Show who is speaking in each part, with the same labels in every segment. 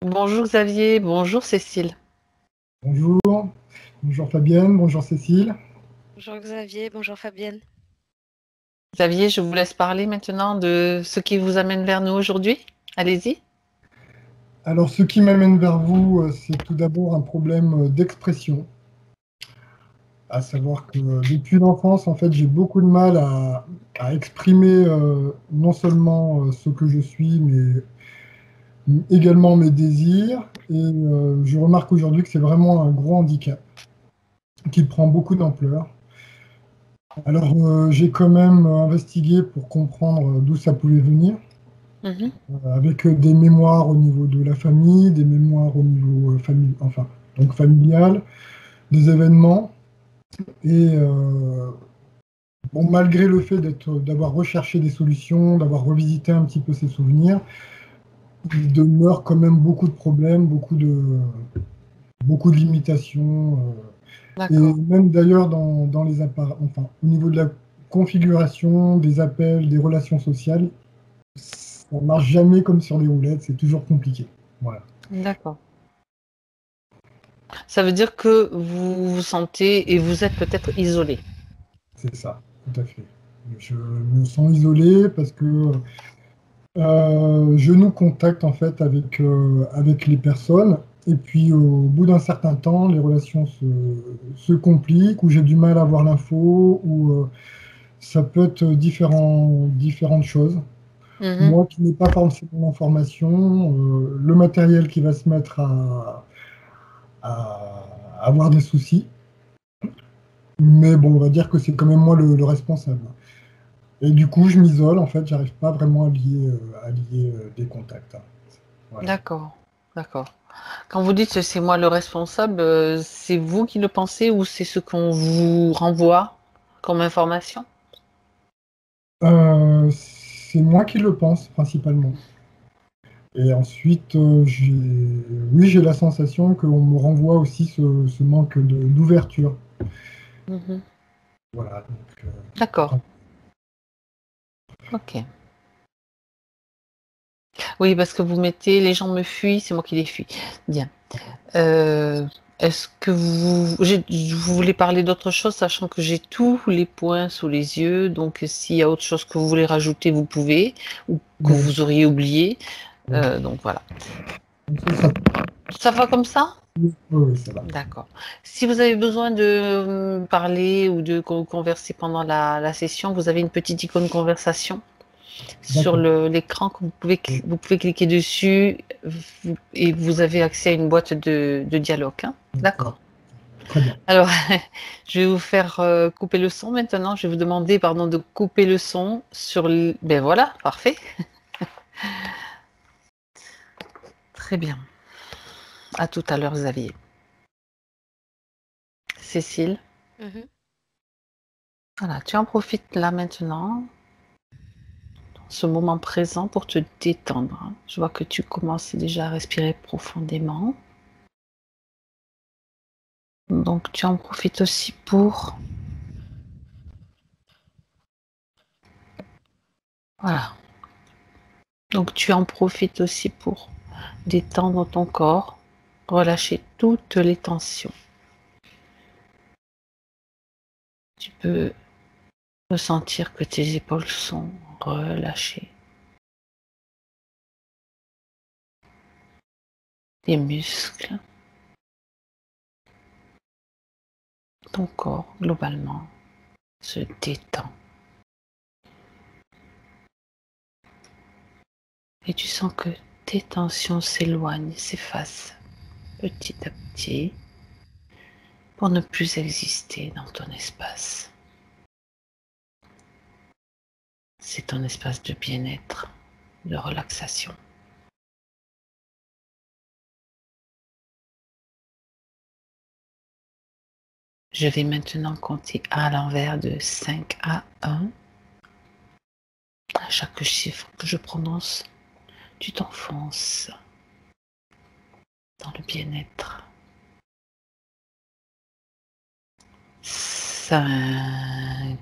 Speaker 1: Bonjour Xavier, bonjour Cécile.
Speaker 2: Bonjour, bonjour Fabienne, bonjour Cécile.
Speaker 3: Bonjour Xavier, bonjour Fabienne.
Speaker 1: Xavier, je vous laisse parler maintenant de ce qui vous amène vers nous aujourd'hui. Allez-y.
Speaker 2: Alors, ce qui m'amène vers vous, c'est tout d'abord un problème d'expression, à savoir que depuis l'enfance, en fait, j'ai beaucoup de mal à exprimer non seulement ce que je suis, mais également mes désirs. Et je remarque aujourd'hui que c'est vraiment un gros handicap qui prend beaucoup d'ampleur. Alors, j'ai quand même investigué pour comprendre d'où ça pouvait venir.
Speaker 1: Mhm.
Speaker 2: Avec des mémoires au niveau de la famille, des mémoires au niveau donc familial, des événements. Et bon, malgré le fait d'avoir recherché des solutions, d'avoir revisité un petit peu ses souvenirs, il demeure quand même beaucoup de problèmes, beaucoup de limitations. Et
Speaker 1: D'accord,
Speaker 2: même d'ailleurs dans les enfin, au niveau de la configuration des appels, des relations sociales, ça ne marche jamais comme sur des roulettes, c'est toujours compliqué. Voilà.
Speaker 1: d'accord. Ça veut dire que vous vous sentez et vous êtes peut-être isolé.
Speaker 2: C'est ça, tout à fait. Je me sens isolé parce que je nous contacte en fait avec les personnes et puis au bout d'un certain temps, les relations se compliquent ou j'ai du mal à avoir l'info ou ça peut être différentes choses.
Speaker 1: Mhm.
Speaker 2: Moi qui n'ai pas forcément l'information, le matériel qui va se mettre à avoir des soucis, mais bon, on va dire que c'est quand même moi le responsable. Et du coup, je m'isole, en fait, j'arrive pas vraiment à lier des contacts, hein. Voilà.
Speaker 1: D'accord, d'accord. Quand vous dites c'est moi le responsable, c'est vous qui le pensez ou c'est ce qu'on vous renvoie comme information?
Speaker 2: C'est moi qui le pense, principalement. Et ensuite, oui, j'ai la sensation qu'on me renvoie aussi ce manque d'ouverture.
Speaker 1: Mhm.
Speaker 2: Voilà. Donc,
Speaker 1: D'accord, ok. Oui, parce que vous mettez les gens me fuient, c'est moi qui les fuis. Bien. Euh, Est-ce que vous voulez parler d'autre chose, sachant que j'ai tous les points sous les yeux, donc s'il y a autre chose que vous voulez rajouter, vous pouvez, ou que
Speaker 2: non,
Speaker 1: vous auriez oublié.
Speaker 2: oui.
Speaker 1: Donc voilà.
Speaker 2: Comme ça,
Speaker 1: Ça va comme ça?
Speaker 2: oui, oui, ça va.
Speaker 1: D'accord. Si vous avez besoin de parler ou de converser pendant la session, vous avez une petite icône conversation sur
Speaker 2: D'accord.
Speaker 1: l'écran que vous pouvez cliquer dessus et vous avez accès à une boîte de dialogue, hein.
Speaker 2: D'accord.
Speaker 1: D'accord.
Speaker 2: Très bien.
Speaker 1: Alors, je vais vous faire couper le son maintenant. Je vais vous demander, pardon, de couper le son sur Ben voilà, parfait. Très bien. À tout à l'heure, Xavier. Cécile,
Speaker 3: Mhm.
Speaker 1: voilà, tu en profites là maintenant, ce moment présent pour te détendre, hein. Je vois que tu commences déjà à respirer profondément. Donc, tu en profites aussi pour... Voilà. Donc, tu en profites aussi pour détendre ton corps, relâcher toutes les tensions. Tu peux ressentir que tes épaules sont relâchées, les muscles, ton corps globalement se détend. Et tu sens que tes tensions s'éloignent, s'effacent petit à petit pour ne plus exister dans ton espace. C'est ton espace de bien-être, de relaxation. Je vais maintenant compter à l'envers de 5 à 1. À chaque chiffre que je prononce, tu t'enfonces dans le bien-être. 5,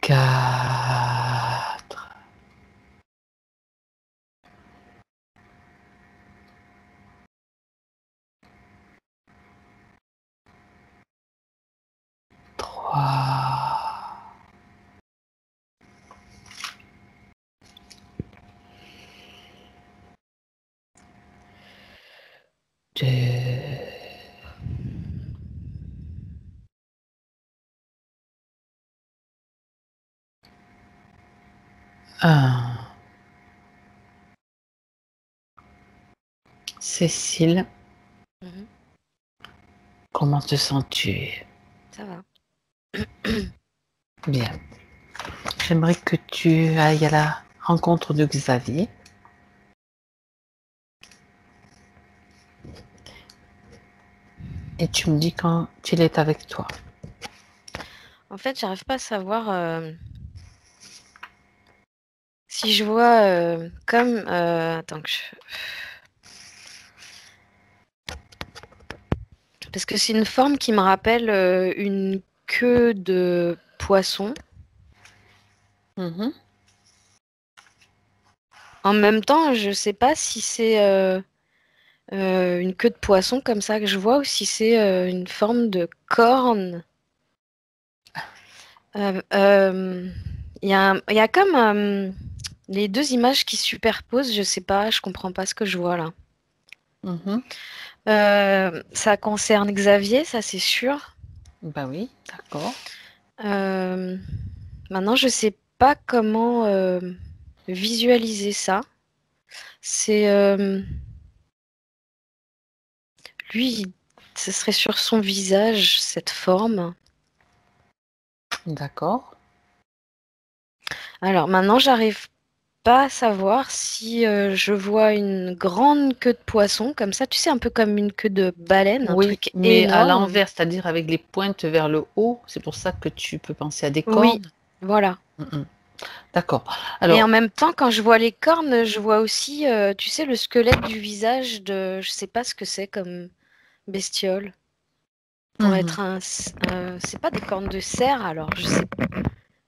Speaker 1: 4, 2, 1. Cécile,
Speaker 3: Mhm.
Speaker 1: comment te sens-tu?
Speaker 3: Ça va.
Speaker 1: Bien. J'aimerais que tu ailles à la rencontre de Xavier. Et tu me dis quand il est avec toi.
Speaker 3: En fait, j'arrive pas à savoir si je vois comme... attends que je... Parce que c'est une forme qui me rappelle une queue de poisson.
Speaker 1: Mhm.
Speaker 3: En même temps, je sais pas si c'est une queue de poisson comme ça que je vois ou si c'est une forme de corne. Il y a comme les deux images qui se superposent, je sais pas, je comprends pas ce que je vois là.
Speaker 1: Mhm.
Speaker 3: Ça concerne Xavier, ça c'est sûr.
Speaker 1: Bah oui, d'accord.
Speaker 3: Euh, Maintenant, je sais pas comment visualiser ça. C'est lui, ce serait sur son visage cette forme.
Speaker 1: D'accord.
Speaker 3: Alors maintenant, j'arrive pas à savoir si je vois une grande queue de poisson, comme ça, tu sais, un peu comme une queue de baleine, un
Speaker 1: Oui,
Speaker 3: truc
Speaker 1: mais à
Speaker 3: énorme.
Speaker 1: l'envers, c'est-à-dire avec les pointes vers le haut. C'est pour ça que tu peux penser à des
Speaker 3: Oui,
Speaker 1: cornes.
Speaker 3: voilà.
Speaker 1: Mhm. D'accord.
Speaker 3: Et en
Speaker 1: Alors,
Speaker 3: même temps, quand je vois les cornes, je vois aussi, tu sais, le squelette du visage de, je sais pas ce que c'est comme bestiole. Pour
Speaker 1: mhm.
Speaker 3: être c'est pas des cornes de cerf, alors je sais pas.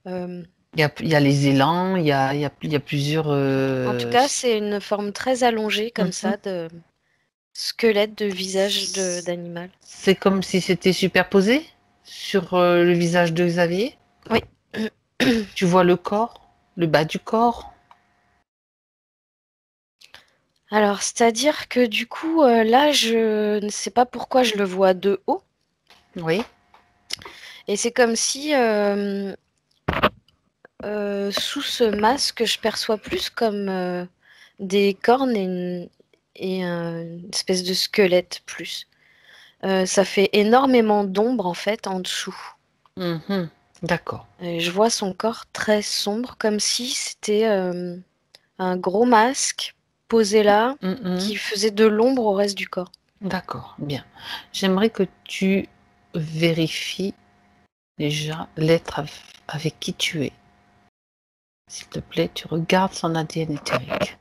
Speaker 3: Euh,
Speaker 1: Il y a les élans, il y a plusieurs.
Speaker 3: En tout cas, c'est une forme très allongée comme
Speaker 1: Mhm.
Speaker 3: ça de squelette de visage d'animal.
Speaker 1: C'est comme si c'était superposé sur le visage de Xavier.
Speaker 3: Oui.
Speaker 1: Tu vois le corps, le bas du corps.
Speaker 3: Alors, c'est-à-dire que du coup, là, je ne sais pas pourquoi je le vois de haut.
Speaker 1: Oui.
Speaker 3: Et c'est comme si, sous ce masque, je perçois plus comme des cornes et une espèce de squelette plus. Ça fait énormément d'ombre, en fait, en dessous.
Speaker 1: Mhm. D'accord.
Speaker 3: Et je vois son corps très sombre, comme si c'était un gros masque posé là,
Speaker 1: Mhm.
Speaker 3: qui faisait de l'ombre au reste du corps.
Speaker 1: D'accord. Bien. J'aimerais que tu vérifies déjà l'être avec qui tu es. S'il te plaît, tu regardes son ADN éthérique.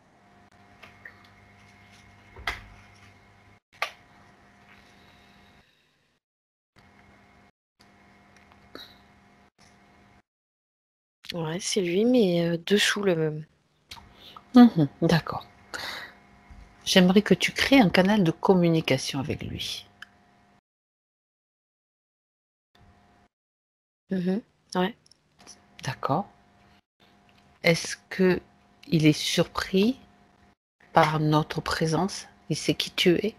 Speaker 3: Ouais, c'est lui, mais dessous le...
Speaker 1: Mhm. D'accord. J'aimerais que tu crées un canal de communication avec lui.
Speaker 3: Mhm. Ouais.
Speaker 1: D'accord. Est-ce que il est surpris par notre présence? Il sait qui tu es?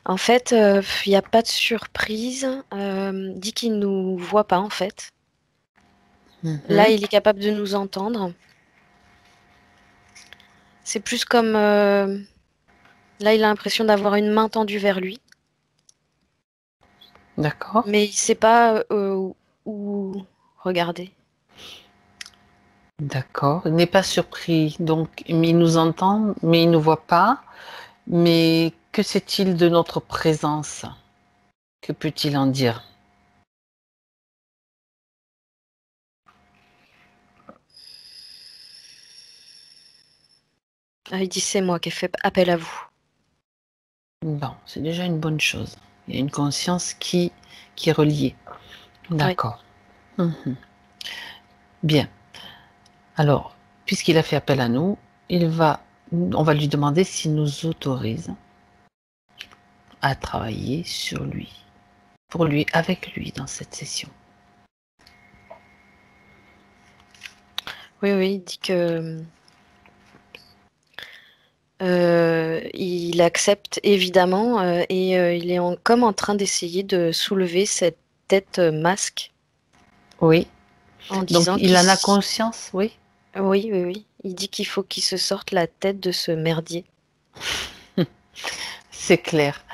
Speaker 3: En fait, il n'y a pas de surprise. Dit qu'il nous voit pas, en fait. Là,
Speaker 1: Mhm.
Speaker 3: il est capable de nous entendre. C'est plus comme... là, il a l'impression d'avoir une main tendue vers lui.
Speaker 1: D'accord.
Speaker 3: Mais il sait pas où regarder.
Speaker 1: D'accord. Il n'est pas surpris, donc, mais il nous entend, mais il ne nous voit pas. Mais que sait-il de notre présence? Que peut-il en dire?
Speaker 3: Ah, il dit c'est moi qui ai fait appel à vous.
Speaker 1: Bon, c'est déjà une bonne chose. Il y a une conscience qui est reliée.
Speaker 3: Oui.
Speaker 1: D'accord. Mhm. Bien. Alors, puisqu'il a fait appel à nous, on va lui demander s'il nous autorise à travailler sur lui, pour lui, avec lui dans cette session.
Speaker 3: Oui, oui, il dit que il accepte évidemment et il est comme en train d'essayer de soulever cette tête masque
Speaker 1: Oui.
Speaker 3: en
Speaker 1: Donc,
Speaker 3: disant
Speaker 1: il en a conscience, oui.
Speaker 3: Oui, oui, oui. Il dit qu'il faut qu'il se sorte la tête de ce merdier.
Speaker 1: C'est clair.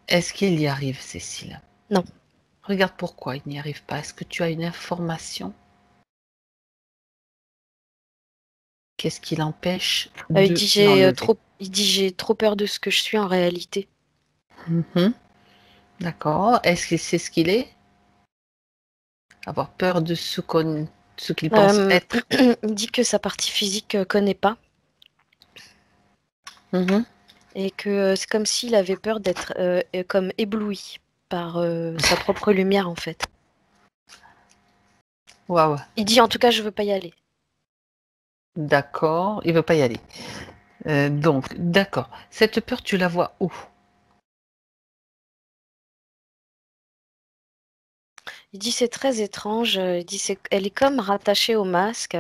Speaker 1: Est-ce qu'il y arrive, Cécile?
Speaker 3: Non.
Speaker 1: Regarde pourquoi il n'y arrive pas. Est-ce que tu as une information? Qu'est-ce qui l'empêche
Speaker 3: Il
Speaker 1: de
Speaker 3: dit
Speaker 1: l'enlever?
Speaker 3: j'ai trop peur de ce que je suis en réalité.
Speaker 1: Mhm. D'accord. Est-ce que c'est ce qu'il est? Avoir peur de ce qu'il pense être.
Speaker 3: Il dit que sa partie physique connaît pas
Speaker 1: Mhm.
Speaker 3: et que c'est comme s'il avait peur d'être comme ébloui par sa propre lumière en fait.
Speaker 1: Waouh.
Speaker 3: Il dit en tout cas je veux pas y aller.
Speaker 1: D'accord. Il veut pas y aller. Donc, d'accord. Cette peur, tu la vois où?
Speaker 3: Il dit c'est très étrange. Il dit elle est comme rattachée au masque,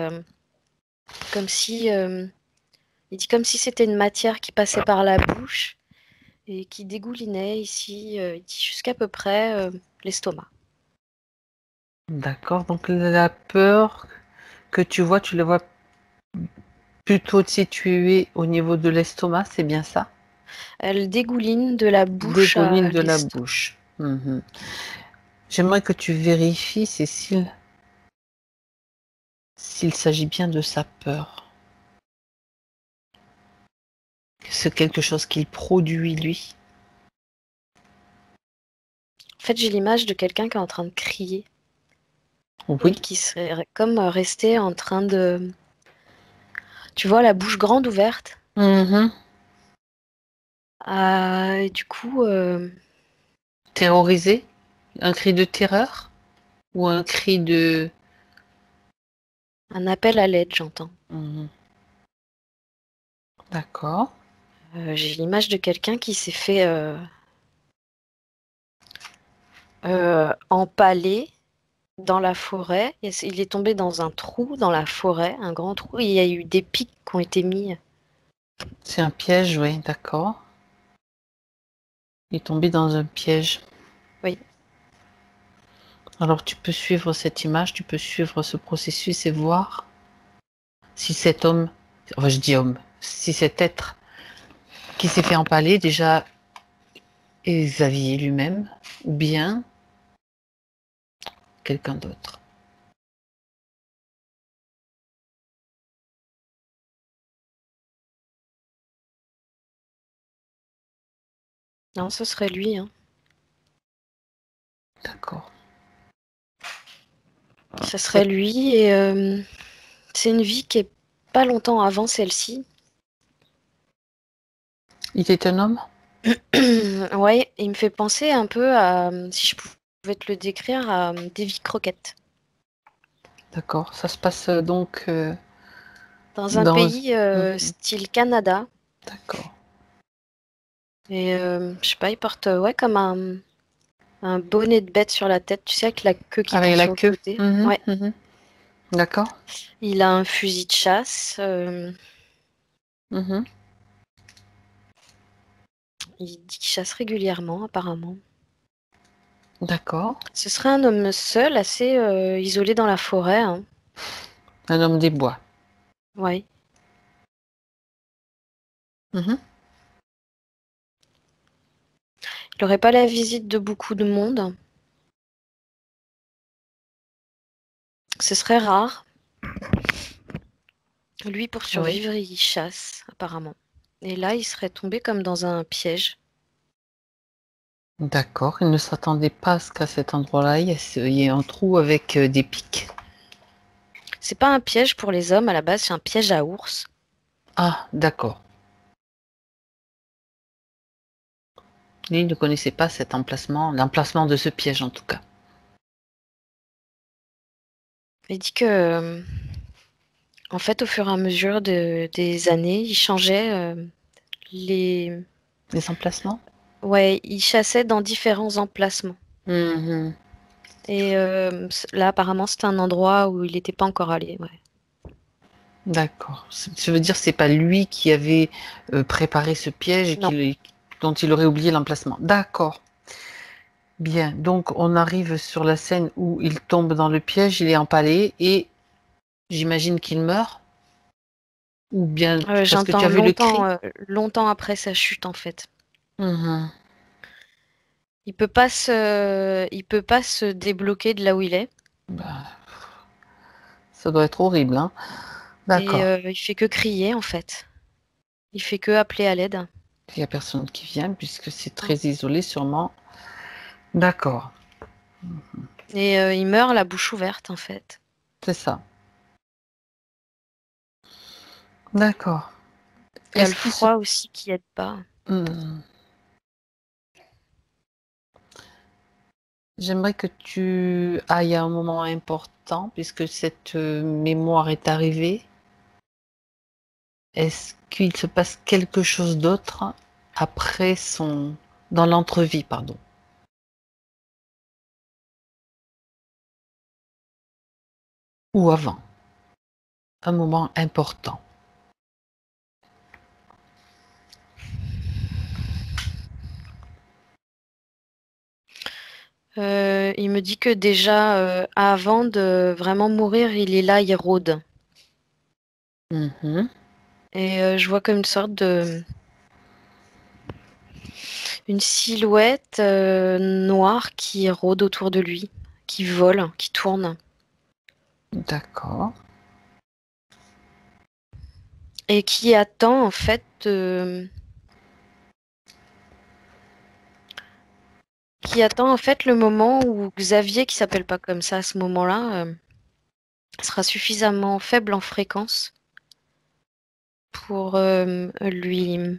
Speaker 3: comme si il dit comme si c'était une matière qui passait par la bouche et qui dégoulinait ici. Il dit jusqu'à peu près l'estomac.
Speaker 1: D'accord. Donc, la peur que tu la vois plutôt située au niveau de l'estomac, c'est bien ça?
Speaker 3: Elle dégouline de la bouche
Speaker 1: Dégouline
Speaker 3: à
Speaker 1: de la
Speaker 3: l'estomac.
Speaker 1: bouche. Mhm. J'aimerais que tu vérifies, Cécile, s'il s'agit bien de sa peur. C'est quelque chose qu'il produit, lui.
Speaker 3: En fait, j'ai l'image de quelqu'un qui est en train de crier et
Speaker 1: Oui.
Speaker 3: qui serait comme resté en train de... Tu vois, la bouche grande ouverte.
Speaker 1: Mhm.
Speaker 3: Et du coup,
Speaker 1: Terrorisé? Un cri de terreur? Ou un cri de...
Speaker 3: un appel à l'aide, j'entends.
Speaker 1: Mhm. D'accord.
Speaker 3: J'ai l'image de quelqu'un qui s'est fait empaler dans la forêt. Et il est tombé dans un trou dans la forêt, un grand trou. Et il y a eu des pics qui ont été mis.
Speaker 1: C'est un piège, oui, d'accord. Il est tombé dans un piège.
Speaker 3: Oui.
Speaker 1: Alors tu peux suivre cette image, tu peux suivre ce processus et voir si cet homme, enfin je dis homme, si cet être qui s'est fait empaler déjà est Xavier lui-même ou bien quelqu'un d'autre.
Speaker 3: Non, ce serait lui. Hein.
Speaker 1: D'accord.
Speaker 3: Ce serait lui. Et c'est une vie qui est pas longtemps avant celle-ci.
Speaker 1: Il était un homme?
Speaker 3: Ouais, il me fait penser un peu à, si je pouvais te le décrire, à Davy Crockett.
Speaker 1: D'accord. Ça se passe donc
Speaker 3: Dans un
Speaker 1: dans...
Speaker 3: pays
Speaker 1: Mhm.
Speaker 3: style Canada.
Speaker 1: D'accord.
Speaker 3: Et je sais pas, il porte ouais, comme un bonnet de bête sur la tête, tu sais, avec la queue qui
Speaker 1: Avec
Speaker 3: pend
Speaker 1: la
Speaker 3: sur le
Speaker 1: queue.
Speaker 3: côté.
Speaker 1: Mhm,
Speaker 3: Ouais.
Speaker 1: mhm. D'accord.
Speaker 3: Il a un fusil de chasse.
Speaker 1: Mhm.
Speaker 3: Il dit qu'il chasse régulièrement, apparemment.
Speaker 1: D'accord.
Speaker 3: Ce serait un homme seul, assez isolé dans la forêt. Hein.
Speaker 1: Un homme des bois.
Speaker 3: Ouais.
Speaker 1: Mhm.
Speaker 3: Il n'aurait pas la visite de beaucoup de monde. Ce serait rare. Lui, pour
Speaker 1: Oui.
Speaker 3: survivre, il chasse, apparemment. Et là, il serait tombé comme dans un piège.
Speaker 1: D'accord. Il ne s'attendait pas à ce qu'à cet endroit-là, il y ait un trou avec des pics.
Speaker 3: C'est pas un piège pour les hommes à la base, c'est un piège à ours.
Speaker 1: Ah, d'accord. Lui, il ne connaissait pas cet emplacement, l'emplacement de ce piège en tout cas.
Speaker 3: Il dit que, en fait, au fur et à mesure des années, il changeait les.
Speaker 1: Les emplacements?
Speaker 3: Ouais, il chassait dans différents emplacements.
Speaker 1: Mhm.
Speaker 3: Et là, apparemment, c'était un endroit où il n'était pas encore allé. Ouais.
Speaker 1: D'accord. Ça veut dire que c'est pas lui qui avait préparé ce piège et
Speaker 3: Non.
Speaker 1: dont il aurait oublié l'emplacement. D'accord. Bien. Donc on arrive sur la scène où il tombe dans le piège, il est empalé et j'imagine qu'il meurt. Ou bien parce que tu
Speaker 3: J'entends
Speaker 1: as vu le cri.
Speaker 3: longtemps après sa chute, en fait.
Speaker 1: Mhm.
Speaker 3: Il peut pas se débloquer de là où il est.
Speaker 1: Bah, ça doit être horrible, hein.
Speaker 3: Et
Speaker 1: D'accord.
Speaker 3: il fait que crier, en fait. Il fait que appeler à l'aide.
Speaker 1: Il n'y a personne qui vient puisque c'est
Speaker 3: Non.
Speaker 1: très isolé sûrement. D'accord.
Speaker 3: Et il meurt la bouche ouverte, en fait.
Speaker 1: C'est ça. D'accord.
Speaker 3: Il y a le
Speaker 1: Est-ce qu'il se...
Speaker 3: froid aussi qui aide pas.
Speaker 1: Hmm. J'aimerais que tu ailles à un moment important puisque cette mémoire est arrivée. Est-ce qu'il se passe quelque chose d'autre après dans l'entrevie, pardon, ou avant? Un moment important.
Speaker 3: Il me dit que déjà, avant de vraiment mourir, il est là, il rôde.
Speaker 1: Mhm.
Speaker 3: Et je vois comme une silhouette noire qui rôde autour de lui, qui vole, qui tourne.
Speaker 1: D'accord.
Speaker 3: Et qui attend en fait le moment où Xavier, qui s'appelle pas comme ça à ce moment-là, sera suffisamment faible en fréquence pour lui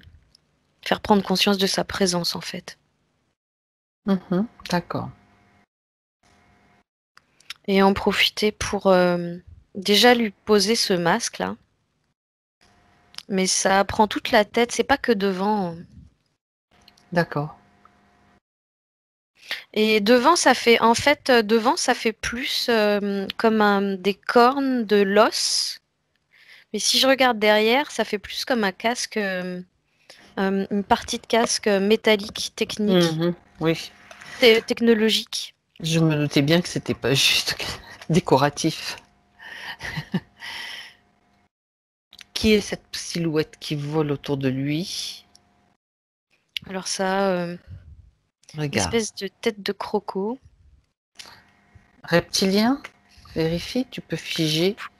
Speaker 3: faire prendre conscience de sa présence en fait.
Speaker 1: Mhm. D'accord.
Speaker 3: Et en profiter pour déjà lui poser ce masque là. Mais ça prend toute la tête, c'est pas que devant.
Speaker 1: D'accord.
Speaker 3: Et devant, ça fait plus comme des cornes de l'os. Mais si je regarde derrière, ça fait plus comme un casque, une partie de casque métallique, technique,
Speaker 1: Mhm. Oui.
Speaker 3: technologique.
Speaker 1: Je me doutais bien que c'était pas juste décoratif. Qui est cette silhouette qui vole autour de lui?
Speaker 3: Alors ça,
Speaker 1: Regarde.
Speaker 3: espèce de tête de croco.
Speaker 1: Reptilien? Vérifie, tu peux figer.
Speaker 3: Faut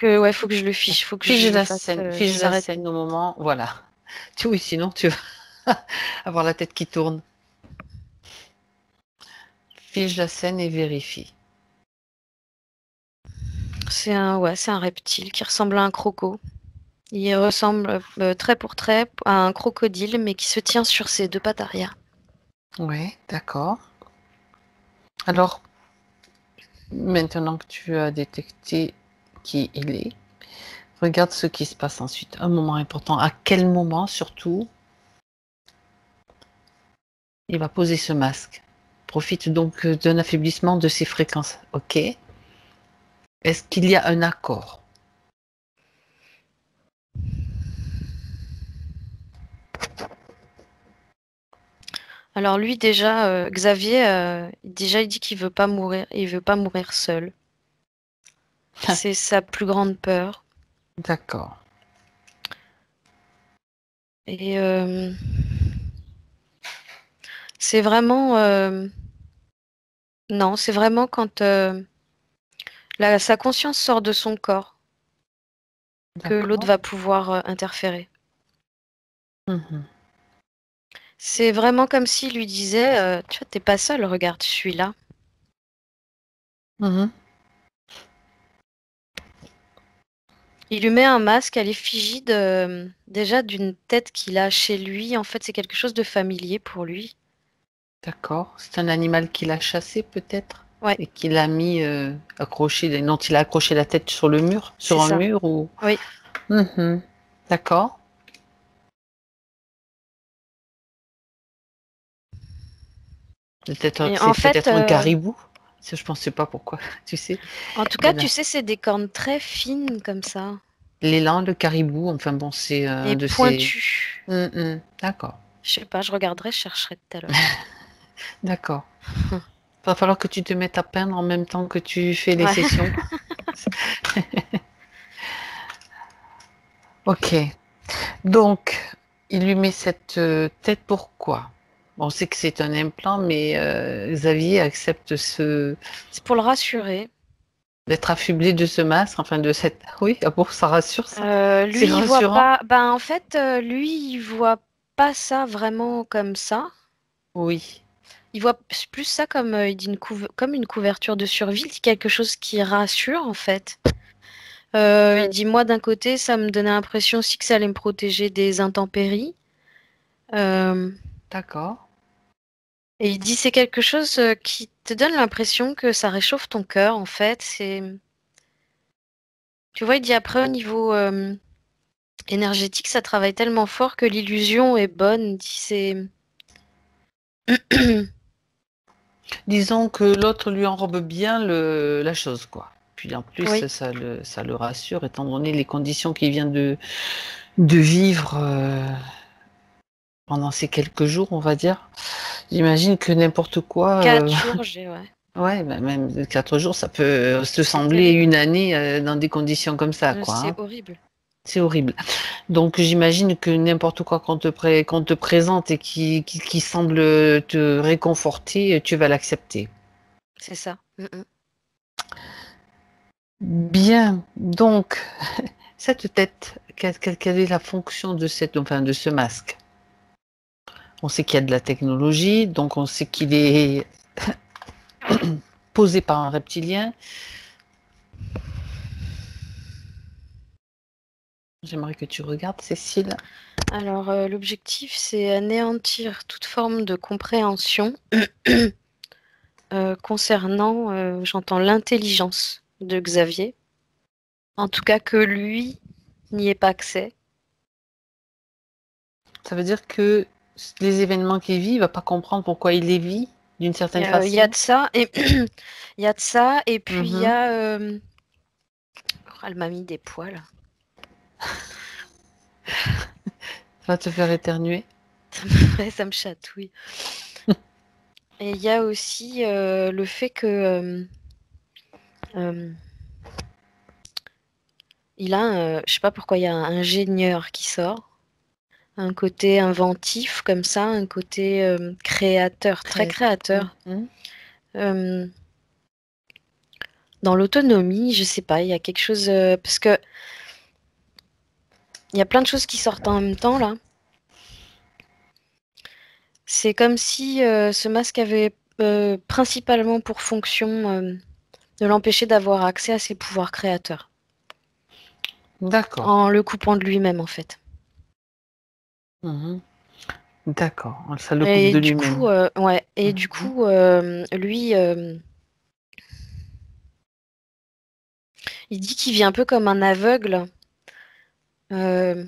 Speaker 3: que je le fiche, faut que
Speaker 1: Fige
Speaker 3: je le
Speaker 1: la
Speaker 3: fasse
Speaker 1: scène, fige la
Speaker 3: s'arrêter.
Speaker 1: scène au moment. Voilà. Oui, sinon tu vas avoir la tête qui tourne. Fige la scène et vérifie.
Speaker 3: C'est un reptile qui ressemble à un croco. Il ressemble trait pour trait à un crocodile, mais qui se tient sur ses deux pattes arrière.
Speaker 1: Oui, d'accord. Alors, maintenant que tu as détecté qui il est, regarde ce qui se passe ensuite. Un moment important. À quel moment, surtout, il va poser ce masque? Profite donc d'un affaiblissement de ses fréquences. OK? Est-ce qu'il y a un accord?
Speaker 3: Alors lui déjà, Xavier, déjà il dit qu'il veut pas mourir, il veut pas mourir seul. C'est sa plus grande peur.
Speaker 1: D'accord.
Speaker 3: Et c'est vraiment, non, c'est vraiment quand sa conscience sort de son corps que l'autre
Speaker 1: D'accord.
Speaker 3: va pouvoir interférer.
Speaker 1: Mhm.
Speaker 3: C'est vraiment comme s'il lui disait, tu vois, t'es pas seul, regarde, je suis là.
Speaker 1: Mhm.
Speaker 3: Il lui met un masque à l'effigie déjà d'une tête qu'il a chez lui. En fait, c'est quelque chose de familier pour lui.
Speaker 1: D'accord. C'est un animal qu'il a chassé peut-être
Speaker 3: Ouais,
Speaker 1: et qu'il a mis accroché, dont il a accroché la tête sur le mur,
Speaker 3: c'est
Speaker 1: sur un
Speaker 3: ça.
Speaker 1: mur ou.
Speaker 3: Oui.
Speaker 1: Mhm. D'accord. Peut-être
Speaker 3: Et
Speaker 1: que
Speaker 3: en
Speaker 1: c'est
Speaker 3: fait,
Speaker 1: peut-être un caribou. Ça, je pensais pas pourquoi. Tu sais,
Speaker 3: en tout
Speaker 1: il y
Speaker 3: cas,
Speaker 1: en a.
Speaker 3: tu sais, c'est des cornes très fines comme ça.
Speaker 1: L'élan, le caribou, enfin bon, c'est un
Speaker 3: Et
Speaker 1: de ces...
Speaker 3: pointu.
Speaker 1: D'accord,
Speaker 3: Je sais pas, je regarderai, je chercherai tout à l'heure.
Speaker 1: d'accord. Va falloir que tu te mettes à peindre en même temps que tu fais les
Speaker 3: Ouais.
Speaker 1: sessions. Ok. Donc, il lui met cette tête pourquoi? On sait que c'est un implant, mais Xavier accepte
Speaker 3: C'est pour le rassurer.
Speaker 1: d'être affublé de ce masque, enfin de cette... Oui, ah bon, ça rassure ça. C'est
Speaker 3: Lui, il voit
Speaker 1: rassurant.
Speaker 3: pas. Ben, en fait, lui, il voit pas ça vraiment comme ça.
Speaker 1: Oui,
Speaker 3: Il voit plus ça comme, il dit comme une couverture de survie, il dit quelque chose qui rassure en fait. Il dit moi d'un côté, ça me donnait l'impression aussi que ça allait me protéger des intempéries. Euh,
Speaker 1: d'accord.
Speaker 3: et il dit c'est quelque chose qui te donne l'impression que ça réchauffe ton cœur en fait. Tu vois, il dit après au niveau énergétique, ça travaille tellement fort que l'illusion est bonne. Il dit c'est
Speaker 1: Disons que l'autre lui enrobe bien la chose, quoi. Puis en plus,
Speaker 3: oui,
Speaker 1: ça le rassure, étant donné les conditions qu'il vient de vivre pendant ces quelques jours, on va dire. J'imagine que n'importe quoi,
Speaker 3: 4 jours, j'ai ouais.
Speaker 1: ouais, bah, même 4 jours, ça peut se
Speaker 3: C'est
Speaker 1: sembler
Speaker 3: terrible.
Speaker 1: une année dans des conditions comme ça, quoi.
Speaker 3: C'est
Speaker 1: Hein.
Speaker 3: horrible.
Speaker 1: C'est horrible. Donc j'imagine que n'importe quoi qu'on te présente et qui semble te réconforter, tu vas l'accepter.
Speaker 3: C'est ça.
Speaker 1: Bien, donc cette tête, quelle est la fonction de enfin, de ce masque? On sait qu'il y a de la technologie, donc on sait qu'il est posé par un reptilien. J'aimerais que tu regardes, Cécile.
Speaker 3: Alors, l'objectif, c'est anéantir toute forme de compréhension concernant, j'entends l'intelligence de Xavier. En tout cas, que lui n'y ait pas accès.
Speaker 1: Ça veut dire que les événements qu'il vit, il va pas comprendre pourquoi il les vit d'une certaine
Speaker 3: Il y a
Speaker 1: façon.
Speaker 3: de ça, et il y a de ça, et puis il y
Speaker 1: Mhm.
Speaker 3: a. Oh, elle m'a mis des poils.
Speaker 1: Ça va te faire éternuer.
Speaker 3: Ouais, ça me chatouille. Et il y a aussi le fait que euh, il a, je sais pas pourquoi il y a un ingénieur qui sort. Un côté inventif comme ça, un côté créateur, très
Speaker 1: Très.
Speaker 3: créateur.
Speaker 1: Mhm.
Speaker 3: Euh, dans l'autonomie, je sais pas, il y a quelque chose parce que il y a plein de choses qui sortent en même temps là. C'est comme si ce masque avait principalement pour fonction de l'empêcher d'avoir accès à ses pouvoirs créateurs,
Speaker 1: D'accord.
Speaker 3: en le coupant de lui-même en fait.
Speaker 1: Mhm. D'accord. Ça le coupe
Speaker 3: Et
Speaker 1: de
Speaker 3: du coup,
Speaker 1: lui-même.
Speaker 3: ouais. Et du
Speaker 1: Mhm.
Speaker 3: coup, lui, il dit qu'il vit un peu comme un aveugle. Euh,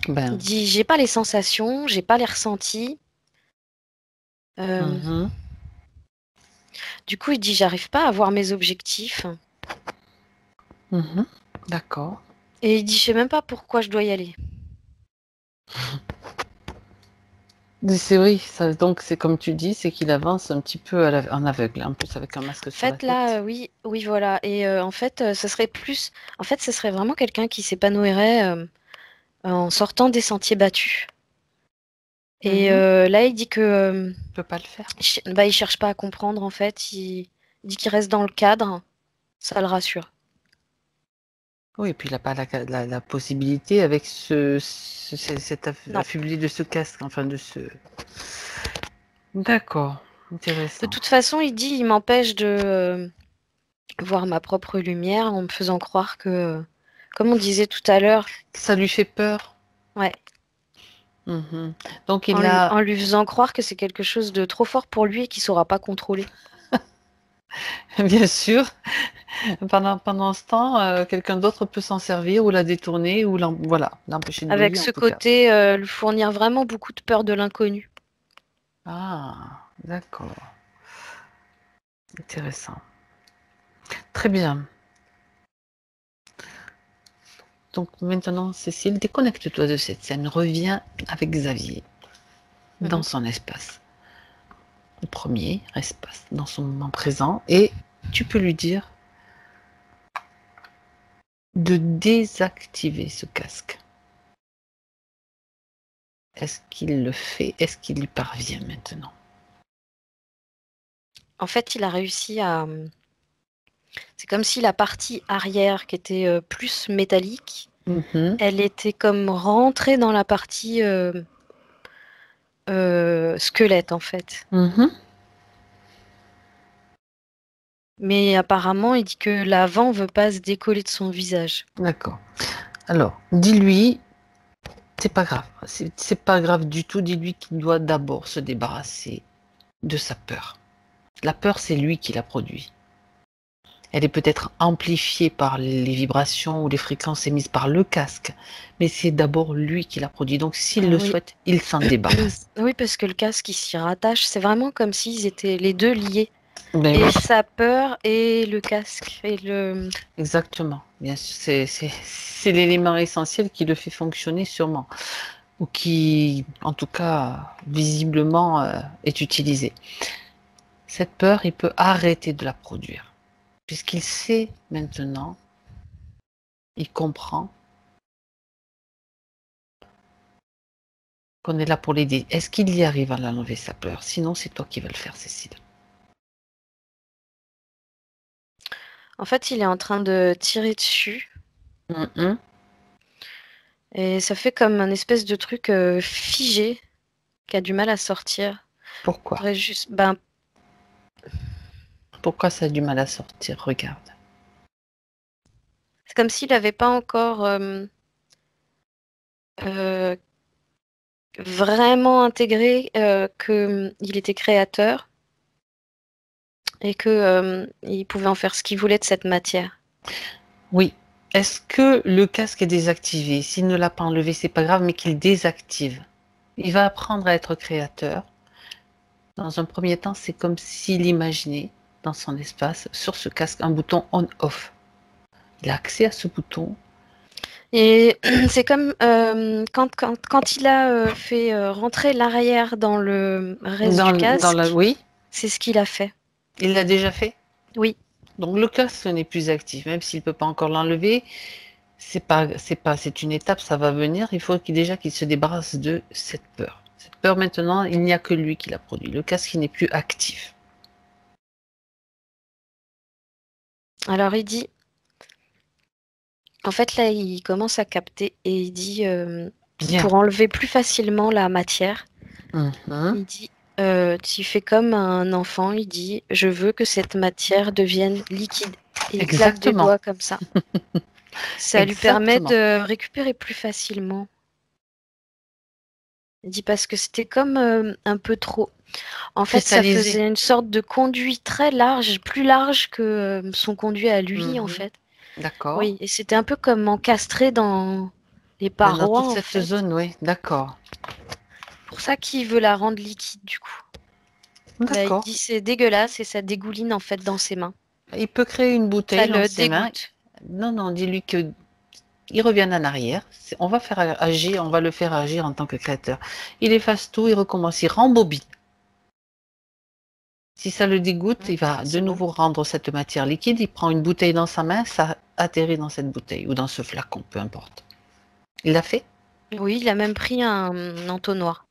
Speaker 3: il
Speaker 1: Ben.
Speaker 3: dit j'ai pas les sensations, j'ai pas les ressentis. Euh,
Speaker 1: Mhm.
Speaker 3: du coup, il dit j'arrive pas à voir mes objectifs.
Speaker 1: Mhm. D'accord.
Speaker 3: Et il dit je sais même pas pourquoi je dois y aller.
Speaker 1: C'est oui, ça, donc c'est comme tu dis, c'est qu'il avance un petit peu en aveugle, en plus avec un masque
Speaker 3: En
Speaker 1: sur la
Speaker 3: fait, là,
Speaker 1: tête.
Speaker 3: oui, oui, voilà. Et en fait, ce serait plus. En fait, ce serait vraiment quelqu'un qui s'épanouirait en sortant des sentiers battus. Et
Speaker 1: Mhm.
Speaker 3: là, il dit que
Speaker 1: Il peut pas le faire.
Speaker 3: bah, il cherche pas à comprendre en fait. Il dit qu'il reste dans le cadre. Ça le rassure.
Speaker 1: Oui, et puis il n'a pas la possibilité avec cet
Speaker 3: Non.
Speaker 1: affublé de ce casque, enfin de ce... D'accord,
Speaker 3: De
Speaker 1: intéressant.
Speaker 3: toute façon, il dit il m'empêche de voir ma propre lumière en me faisant croire que, comme on disait tout à l'heure,
Speaker 1: Ça lui fait peur.
Speaker 3: ouais,
Speaker 1: Mhm. Donc
Speaker 3: en
Speaker 1: il
Speaker 3: lui,
Speaker 1: a,
Speaker 3: en lui faisant croire que c'est quelque chose de trop fort pour lui et qu'il saura pas contrôler.
Speaker 1: bien sûr, pendant ce temps, quelqu'un d'autre peut s'en servir ou la détourner ou voilà, l'empêcher de
Speaker 3: Avec
Speaker 1: briller en
Speaker 3: ce
Speaker 1: tout cas.
Speaker 3: côté, lui fournir vraiment beaucoup de peur de l'inconnu.
Speaker 1: Ah, d'accord, intéressant. Très bien. Donc maintenant, Cécile, déconnecte-toi de cette scène. Reviens avec Xavier dans son espace. Le premier espace, dans son moment présent. Et tu peux lui dire de désactiver ce casque. Est-ce qu'il le fait? Est-ce qu'il lui parvient maintenant?
Speaker 3: En fait, il a réussi à... C'est comme si la partie arrière, qui était plus métallique, elle était comme rentrée dans la partie squelette, en fait. Mais apparemment, il dit que l'avant veut pas se décoller de son visage.
Speaker 1: D'accord. Alors, dis-lui, c'est pas grave. C'est pas grave du tout. Dis-lui qu'il doit d'abord se débarrasser de sa peur. La peur, c'est lui qui la produit. Elle est peut-être amplifiée par les vibrations ou les fréquences émises par le casque, mais c'est d'abord lui qui la produit. Donc, s'il le souhaite, il s'en débarrasse.
Speaker 3: Oui, parce que le casque, il s'y rattache. C'est vraiment comme s'ils étaient les deux liés.
Speaker 1: Ben
Speaker 3: et
Speaker 1: oui.
Speaker 3: sa peur et le casque.
Speaker 1: Exactement. Bien sûr, c'est l'élément essentiel qui le fait fonctionner sûrement, ou qui, en tout cas, visiblement, est utilisé. Cette peur, il peut arrêter de la produire, puisqu'il sait maintenant, il comprend qu'on est là pour l'aider. Est-ce qu'il y arrive à l'enlever, sa peur? Sinon, c'est toi qui vas le faire, Cécile.
Speaker 3: En fait, il est en train de tirer dessus. Et ça fait comme un espèce de truc figé qui a du mal à sortir.
Speaker 1: Pourquoi? Pourquoi ça a du mal à sortir? Regarde.
Speaker 3: C'est comme s'il n'avait pas encore vraiment intégré qu'il était créateur et qu'il pouvait en faire ce qu'il voulait de cette matière.
Speaker 1: Oui. Est-ce que le casque est désactivé? S'il ne l'a pas enlevé, c'est pas grave, mais qu'il désactive. Il va apprendre à être créateur. Dans un premier temps, c'est comme s'il imaginait dans son espace, sur ce casque, un bouton on-off. Il a accès à ce bouton.
Speaker 3: Et c'est comme quand il a fait rentrer l'arrière dans le reste du casque.
Speaker 1: Oui.
Speaker 3: C'est ce qu'il a fait.
Speaker 1: Il l'a déjà fait?
Speaker 3: Oui.
Speaker 1: Donc le casque n'est plus actif, même s'il ne peut pas encore l'enlever. C'est une étape, ça va venir. Il faut déjà qu'il se débarrasse de cette peur. Cette peur, maintenant, il n'y a que lui qui la produit. Le casque n'est plus actif.
Speaker 3: Alors il dit... En fait, là, il commence à capter et il dit, pour enlever plus facilement la matière, il dit, tu fais comme un enfant, il dit, je veux que cette matière devienne liquide. Et il claque des doigts comme ça. Ça lui permet de récupérer plus facilement. Il dit parce que c'était comme un peu trop. En fait, ça faisait une sorte de conduit très large, plus large que son conduit à lui, en fait.
Speaker 1: D'accord.
Speaker 3: Oui, et c'était un peu comme encastré dans les parois.
Speaker 1: Dans toute cette zone, oui, d'accord.
Speaker 3: Pour ça qu'il veut la rendre liquide, du coup.
Speaker 1: D'accord.
Speaker 3: Il dit c'est dégueulasse et ça dégouline en fait dans ses mains.
Speaker 1: Il peut créer une bouteille dans ses mains. Non, dis-lui que il revient en arrière. On va le faire agir en tant que créateur. Il efface tout, il recommence, il rembobine. Si ça le dégoûte, il va de nouveau rendre cette matière liquide. Il prend une bouteille dans sa main, ça atterrit dans cette bouteille ou dans ce flacon, peu importe. Il l'a fait?
Speaker 3: Oui, il a même pris un entonnoir.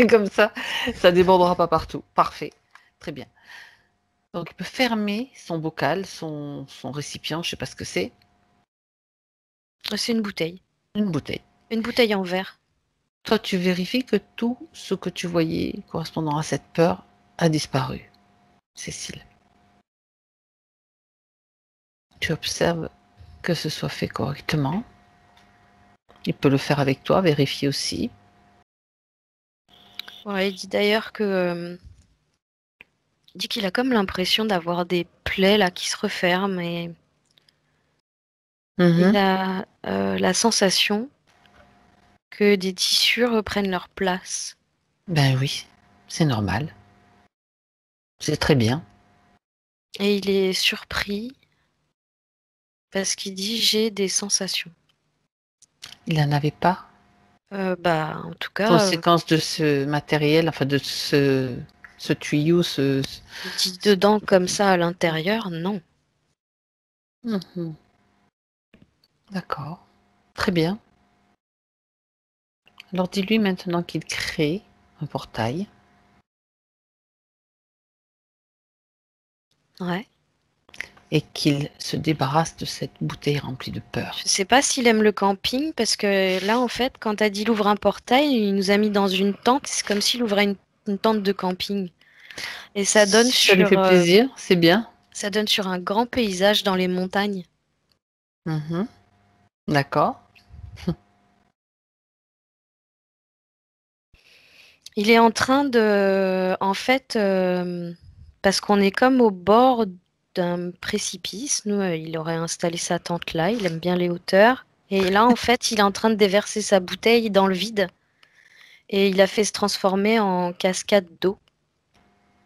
Speaker 1: Comme ça débordera pas partout. Parfait. Très bien. Donc, il peut fermer son bocal, son récipient, je ne sais pas ce que c'est.
Speaker 3: C'est une bouteille.
Speaker 1: Une bouteille.
Speaker 3: Une bouteille en verre.
Speaker 1: Toi, tu vérifies que tout ce que tu voyais correspondant à cette peur a disparu, Cécile. Tu observes que ce soit fait correctement. Il peut le faire avec toi, vérifier aussi.
Speaker 3: Ouais, il dit d'ailleurs que... il dit qu'il a comme l'impression d'avoir des plaies là qui se referment et... Il a la sensation que des tissus reprennent leur place.
Speaker 1: Ben oui, c'est normal. C'est très bien.
Speaker 3: Et il est surpris Parce qu'il dit j'ai des sensations.
Speaker 1: Il n'en avait pas.
Speaker 3: En tout cas,
Speaker 1: Conséquence de ce matériel, enfin de ce tuyau,
Speaker 3: dit dedans comme ça à l'intérieur, non.
Speaker 1: Mhm. D'accord. Très bien. Alors dis-lui maintenant qu'il crée un portail.
Speaker 3: Ouais.
Speaker 1: Et qu'il se débarrasse de cette bouteille remplie de peur.
Speaker 3: Je sais pas s'il aime le camping, parce que là, en fait, quand t'as dit il ouvre un portail, il nous a mis dans une tente. C'est comme s'il ouvrait une tente de camping. Et ça donne
Speaker 1: Si ça lui fait plaisir, c'est bien.
Speaker 3: ça donne sur un grand paysage dans les montagnes.
Speaker 1: Mhm. D'accord.
Speaker 3: Il est en train de, en fait, parce qu'on est comme au bord d'un précipice. Nous, il aurait installé sa tente là. Il aime bien les hauteurs. Et là, en fait, il est en train de déverser sa bouteille dans le vide. Et il a fait se transformer en cascade d'eau.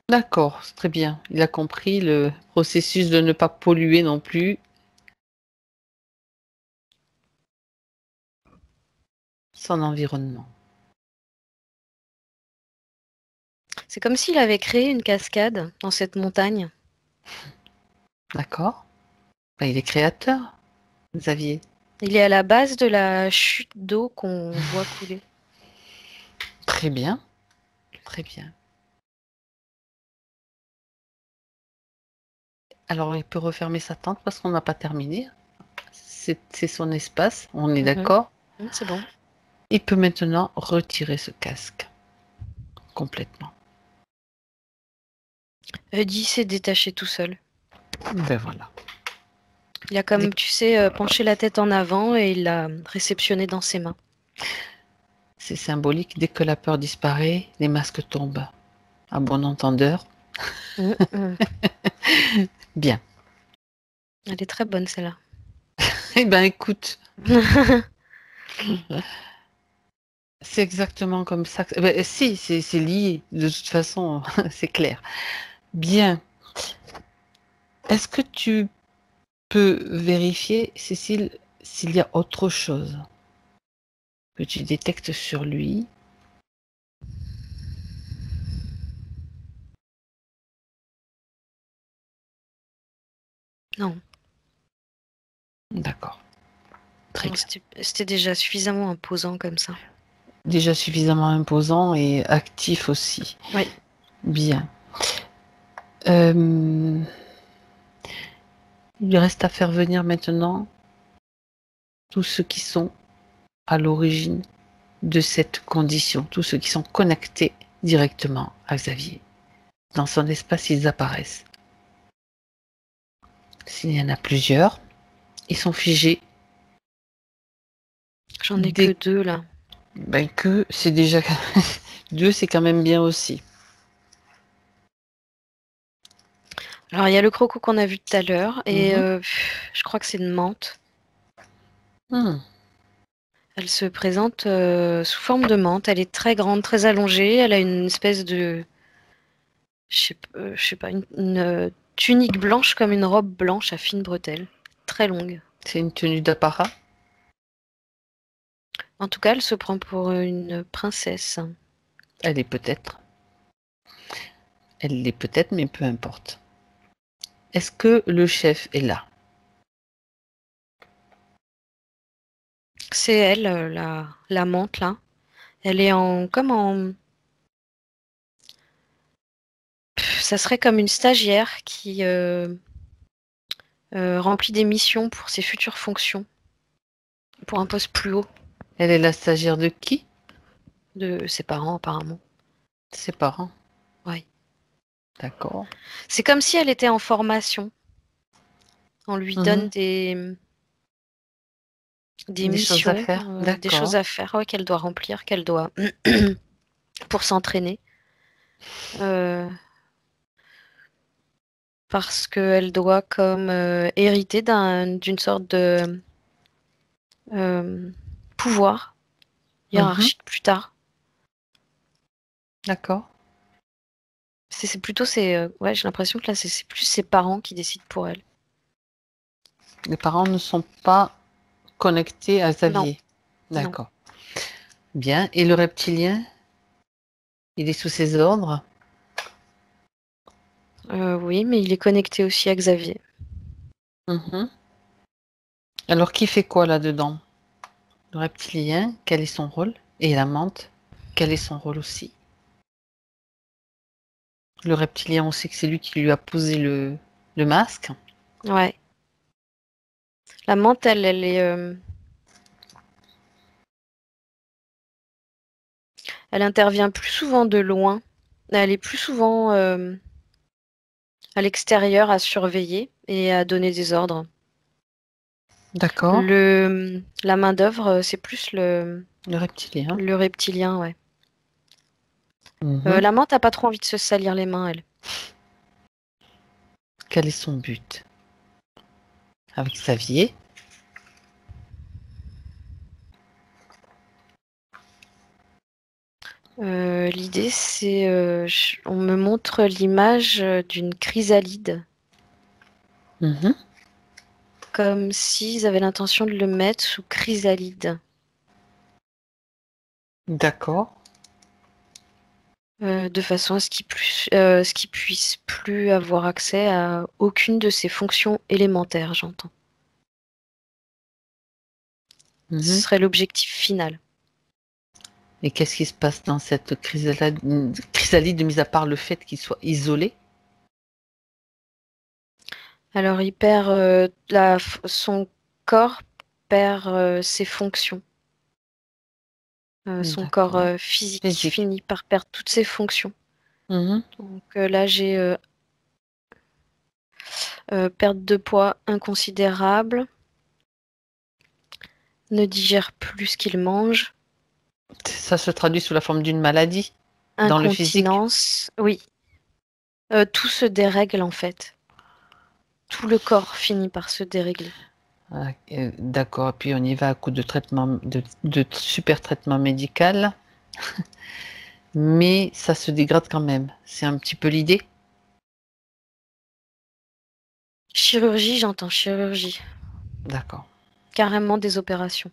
Speaker 1: D'accord, c'est très bien. Il a compris le processus de ne pas polluer non plus son environnement.
Speaker 3: C'est comme s'il avait créé une cascade dans cette montagne.
Speaker 1: D'accord. Ben, il est créateur, Xavier.
Speaker 3: Il est à la base de la chute d'eau qu'on voit couler.
Speaker 1: Très bien. Très bien. Alors, il peut refermer sa tente parce qu'on n'a pas terminé. C'est son espace, on est d'accord.
Speaker 3: C'est bon.
Speaker 1: Il peut maintenant retirer ce casque complètement.
Speaker 3: Eddie s'est détaché tout seul.
Speaker 1: Ben voilà.
Speaker 3: Il a comme, tu sais, penché la tête en avant et il l'a réceptionné dans ses mains.
Speaker 1: C'est symbolique. Dès que la peur disparaît, les masques tombent. À bon entendeur. Bien.
Speaker 3: Elle est très bonne celle-là.
Speaker 1: Eh ben écoute, c'est exactement comme ça. Ben, si, c'est lié. De toute façon, c'est clair. Bien. Est-ce que tu peux vérifier, Cécile, s'il y a autre chose que tu détectes sur lui?
Speaker 3: Non.
Speaker 1: D'accord. Très
Speaker 3: Non,
Speaker 1: bien.
Speaker 3: c'était déjà suffisamment imposant comme ça.
Speaker 1: Déjà suffisamment imposant et actif aussi.
Speaker 3: Oui.
Speaker 1: Bien. Il lui reste à faire venir maintenant tous ceux qui sont à l'origine de cette condition, tous ceux qui sont connectés directement à Xavier. Dans son espace, ils apparaissent. S'il y en a plusieurs, ils sont figés.
Speaker 3: J'en ai que 2 là.
Speaker 1: Ben que c'est déjà 2, c'est quand même bien aussi.
Speaker 3: Alors il y a le croco qu'on a vu tout à l'heure et je crois que c'est une menthe. Elle se présente sous forme de menthe. Elle est très grande, très allongée. Elle a une espèce de, je sais pas, une tunique blanche comme une robe blanche à fines bretelles, très longue.
Speaker 1: C'est une tenue d'apparat.
Speaker 3: En tout cas, elle se prend pour une princesse.
Speaker 1: Elle est peut-être. Elle l'est peut-être, mais peu importe. Est-ce que le chef est là?
Speaker 3: C'est elle, la menthe là. Elle est ça serait comme une stagiaire qui remplit des missions pour ses futures fonctions, pour un poste plus haut.
Speaker 1: Elle est la stagiaire de qui?
Speaker 3: De ses parents apparemment.
Speaker 1: Ses parents.
Speaker 3: Oui.
Speaker 1: D'accord.
Speaker 3: C'est comme si elle était en formation. On lui donne des missions,
Speaker 1: choses à faire.
Speaker 3: des choses
Speaker 1: D'accord.
Speaker 3: à faire, ouais, qu'elle doit remplir, qu'elle doit pour s'entraîner. Parce qu'elle doit comme hériter d'une sorte de pouvoir hiérarchique plus tard.
Speaker 1: D'accord.
Speaker 3: C'est plutôt ouais, j'ai l'impression que là c'est plus ses parents qui décident pour elle.
Speaker 1: Les parents ne sont pas connectés à
Speaker 3: Non,
Speaker 1: Xavier.
Speaker 3: non.
Speaker 1: D'accord. Bien. Et le reptilien, il est sous ses ordres?
Speaker 3: Oui, mais il est connecté aussi à Xavier.
Speaker 1: Mhm. Alors, qui fait quoi là-dedans? Le reptilien, quel est son rôle? Et la menthe, quel est son rôle aussi? Le reptilien, on sait que c'est lui qui lui a posé le masque.
Speaker 3: Ouais. La menthe, elle est, elle intervient plus souvent de loin. Elle est plus souvent à l'extérieur à surveiller et à donner des ordres.
Speaker 1: D'accord.
Speaker 3: La main-d'œuvre, c'est plus
Speaker 1: Le reptilien.
Speaker 3: le reptilien, ouais.
Speaker 1: Mhm.
Speaker 3: La menthe n'a pas trop envie de se salir les mains, elle.
Speaker 1: Quel est son but? Avec Xavier.
Speaker 3: L'idée, c'est, on me montre l'image d'une chrysalide,
Speaker 1: Mhm.
Speaker 3: comme s'ils avaient l'intention de le mettre sous chrysalide,
Speaker 1: D'accord.
Speaker 3: de façon à ce qu'il puisse plus avoir accès à aucune de ses fonctions élémentaires, j'entends. Ce
Speaker 1: Mhm.
Speaker 3: serait l'objectif final.
Speaker 1: Et qu'est-ce qui se passe dans cette chrysalide, mis à part le fait qu'il soit isolé?
Speaker 3: Alors, il perd son corps perd ses fonctions. Son corps
Speaker 1: D'accord.
Speaker 3: physique
Speaker 1: Physique.
Speaker 3: finit par perdre toutes ses fonctions.
Speaker 1: Mhm.
Speaker 3: Donc là, j'ai perte de poids inconsidérable, ne digère plus ce qu'il mange,
Speaker 1: Ça se traduit sous la forme d'une maladie dans le physique.
Speaker 3: incontinence, oui. Tout se dérègle en fait. Tout le corps finit par se dérégler.
Speaker 1: Ah, d'accord. Puis on y va à coup de traitement, de super traitement médical, mais ça se dégrade quand même. C'est un petit peu l'idée.
Speaker 3: Chirurgie, j'entends chirurgie.
Speaker 1: D'accord.
Speaker 3: Carrément des opérations.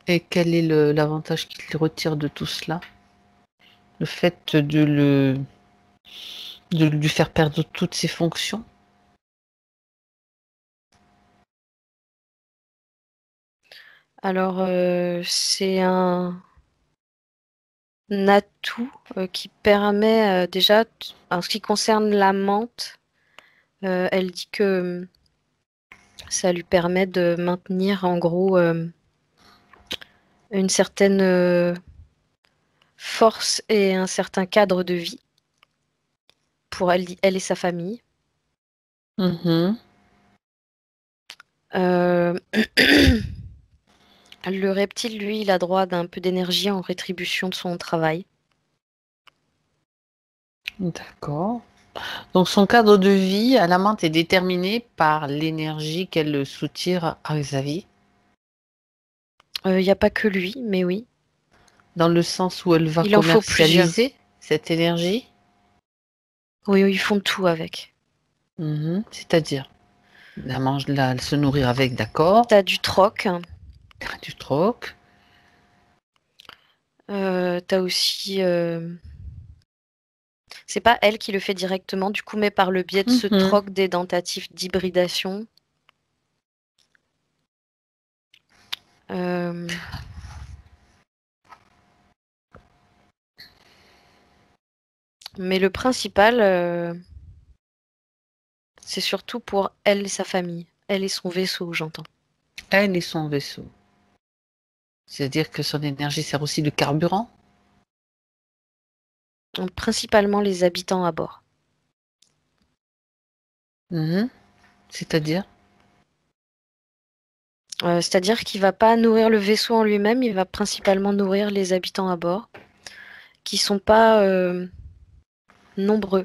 Speaker 1: Et quel est l'avantage qu'il retire de tout cela? Le fait de lui faire perdre toutes ses fonctions?
Speaker 3: Alors, c'est un atout qui permet déjà, en ce qui concerne la menthe, elle dit que ça lui permet de maintenir en gros une certaine force et un certain cadre de vie pour elle et sa famille.
Speaker 1: Mhm.
Speaker 3: Euh, Le reptile, lui, il a droit d'un peu d'énergie en rétribution de son travail.
Speaker 1: D'accord. Donc son cadre de vie à la menthe est déterminé par l'énergie qu'elle soutire à Xavier,
Speaker 3: Il n'y a pas que lui, mais oui.
Speaker 1: dans le sens où elle va
Speaker 3: Il en faut plusieurs.
Speaker 1: commercialiser cette énergie.
Speaker 3: Oui, oui, ils font tout avec.
Speaker 1: Mhm. C'est-à-dire se nourrir avec, d'accord,
Speaker 3: T'as du troc.
Speaker 1: du troc.
Speaker 3: T'as aussi. C'est pas elle qui le fait directement, du coup, mais par le biais de ce
Speaker 1: Mhm.
Speaker 3: troc des dentatifs d'hybridation. Euh, Mais le principal, c'est surtout pour elle et sa famille. Elle et son vaisseau, j'entends.
Speaker 1: Elle et son vaisseau. C'est-à-dire que son énergie sert aussi de carburant.
Speaker 3: Donc, principalement les habitants à bord.
Speaker 1: Mhm. C'est-à-dire,
Speaker 3: C'est-à-dire qu'il va pas nourrir le vaisseau en lui-même, il va principalement nourrir les habitants à bord, qui sont pas nombreux.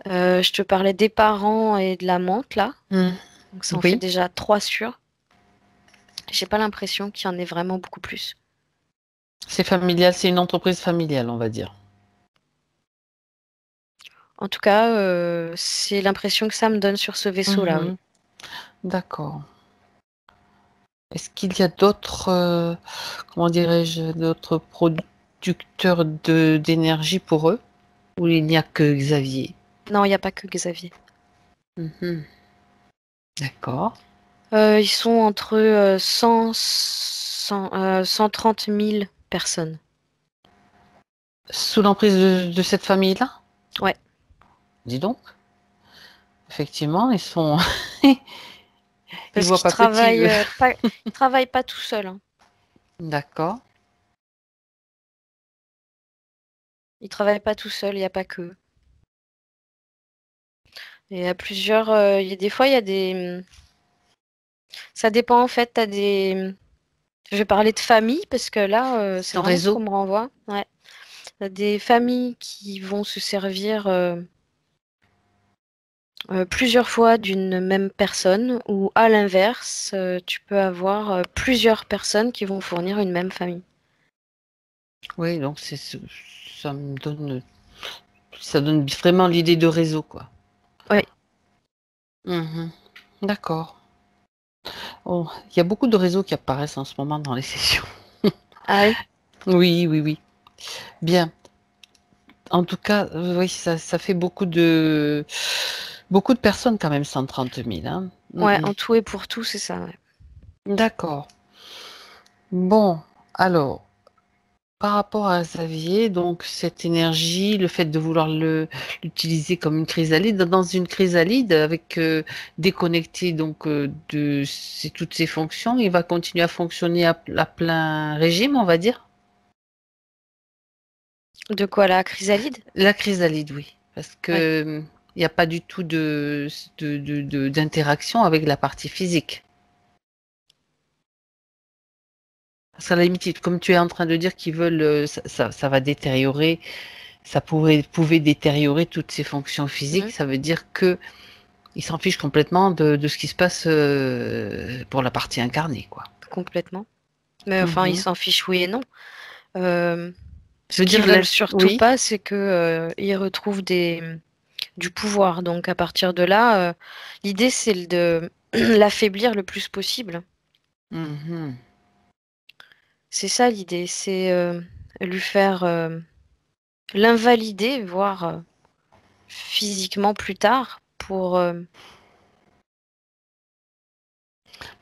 Speaker 3: Je te parlais des parents et de la menthe, là.
Speaker 1: Mhm.
Speaker 3: Donc ça en fait
Speaker 1: Oui,
Speaker 3: déjà 3 sûrs. J'ai pas l'impression qu'il y en ait vraiment beaucoup plus.
Speaker 1: c'est familial, c'est une entreprise familiale, on va dire.
Speaker 3: En tout cas, c'est l'impression que ça me donne sur ce vaisseau-là, oui.
Speaker 1: D'accord. Est-ce qu'il y a d'autres, comment dirais-je, d'autres producteurs d'énergie pour eux? Ou il n'y a que Xavier?
Speaker 3: Non, il n'y a pas que Xavier.
Speaker 1: D'accord.
Speaker 3: Ils sont entre 130 000 personnes.
Speaker 1: Sous l'emprise de cette famille-là?
Speaker 3: Ouais.
Speaker 1: Dis donc. Effectivement, ils sont ils
Speaker 3: Parce
Speaker 1: voient
Speaker 3: qu'ils
Speaker 1: pas petit, eux.
Speaker 3: ils travaillent pas tout seuls, hein.
Speaker 1: D'accord.
Speaker 3: Ils travaillent pas tout seuls, il n'y a pas que. Il y a plusieurs. Des fois, il y a des. Ça dépend en fait. T'as des. Je vais parler de famille parce que là, c'est
Speaker 1: Ton
Speaker 3: vraiment ce qu'on
Speaker 1: réseau?
Speaker 3: me renvoie. Ouais. T'as des familles qui vont se servir plusieurs fois d'une même personne, ou à l'inverse, tu peux avoir plusieurs personnes qui vont fournir une même famille.
Speaker 1: Oui, donc ça me donne ça donne vraiment l'idée de réseau, quoi.
Speaker 3: Oui.
Speaker 1: D'accord. Oh, il y a beaucoup de réseaux qui apparaissent en ce moment dans les sessions.
Speaker 3: Ah oui.
Speaker 1: Oui, oui, oui. Bien. En tout cas, oui, ça fait beaucoup de personnes quand même, 130 000, hein.
Speaker 3: Ouais, en tout et pour tout, c'est ça. Ouais.
Speaker 1: D'accord. Bon, alors, par rapport à Xavier, donc cette énergie, le fait de vouloir l'utiliser comme une chrysalide, dans une chrysalide avec déconnecté donc toutes ses fonctions, il va continuer à fonctionner à plein régime, on va dire.
Speaker 3: De quoi, la chrysalide?
Speaker 1: La chrysalide, oui, parce
Speaker 3: Ouais.
Speaker 1: que il n'y a pas du tout d'interaction avec la partie physique. Parce qu'à la limite, comme tu es en train de dire qu'ils veulent, ça va détériorer, ça pouvait détériorer toutes ses fonctions physiques.
Speaker 3: Mhm.
Speaker 1: Ça veut dire que ils s'en fichent complètement de ce qui se passe pour la partie incarnée, quoi.
Speaker 3: Complètement. Mais enfin, ils s'en fichent, oui et non.
Speaker 1: Je
Speaker 3: Ce
Speaker 1: veux
Speaker 3: qu'ils
Speaker 1: dire,
Speaker 3: veulent surtout
Speaker 1: oui.
Speaker 3: pas, c'est que ils retrouvent du pouvoir. Donc à partir de là, l'idée c'est de l'affaiblir le plus possible.
Speaker 1: Mhm.
Speaker 3: C'est ça l'idée, c'est lui faire l'invalider, voire physiquement plus tard, pour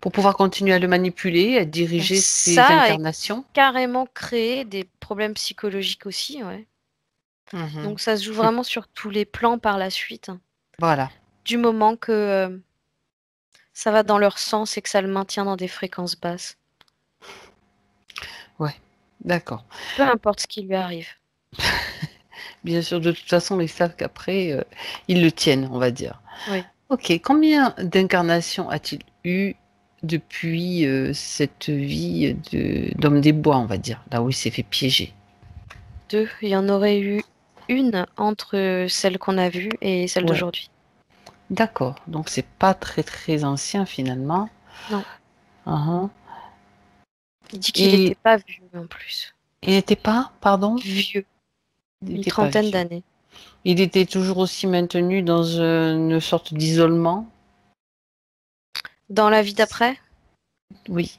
Speaker 1: Pour pouvoir continuer à le manipuler, à diriger ses
Speaker 3: ça et
Speaker 1: incarnations.
Speaker 3: carrément créer des problèmes psychologiques aussi, ouais.
Speaker 1: Mhm.
Speaker 3: Donc ça se joue vraiment sur tous les plans par la suite.
Speaker 1: Voilà.
Speaker 3: Du moment que ça va dans leur sens et que ça le maintient dans des fréquences basses.
Speaker 1: Ouais. D'accord.
Speaker 3: Peu importe ce qui lui arrive.
Speaker 1: Bien sûr, de toute façon, ils savent qu'après, ils le tiennent, on va dire.
Speaker 3: Oui.
Speaker 1: Ok. Combien d'incarnations a-t-il eu depuis cette vie d'homme des bois, on va dire, là où il s'est fait piéger?
Speaker 3: 2. Il y en aurait eu une entre celle qu'on a vue et celle
Speaker 1: Ouais.
Speaker 3: d'aujourd'hui.
Speaker 1: D'accord. Donc c'est pas très très ancien finalement.
Speaker 3: Non.
Speaker 1: Uhum.
Speaker 3: Il dit qu'il n'était
Speaker 1: Et
Speaker 3: pas vieux en plus.
Speaker 1: il n'était pas, pardon?
Speaker 3: Vieux.
Speaker 1: Il
Speaker 3: Une
Speaker 1: n'était pas
Speaker 3: trentaine
Speaker 1: vieux.
Speaker 3: d'années.
Speaker 1: Il était toujours aussi maintenu dans une sorte d'isolement.
Speaker 3: Dans la vie d'après,
Speaker 1: Oui.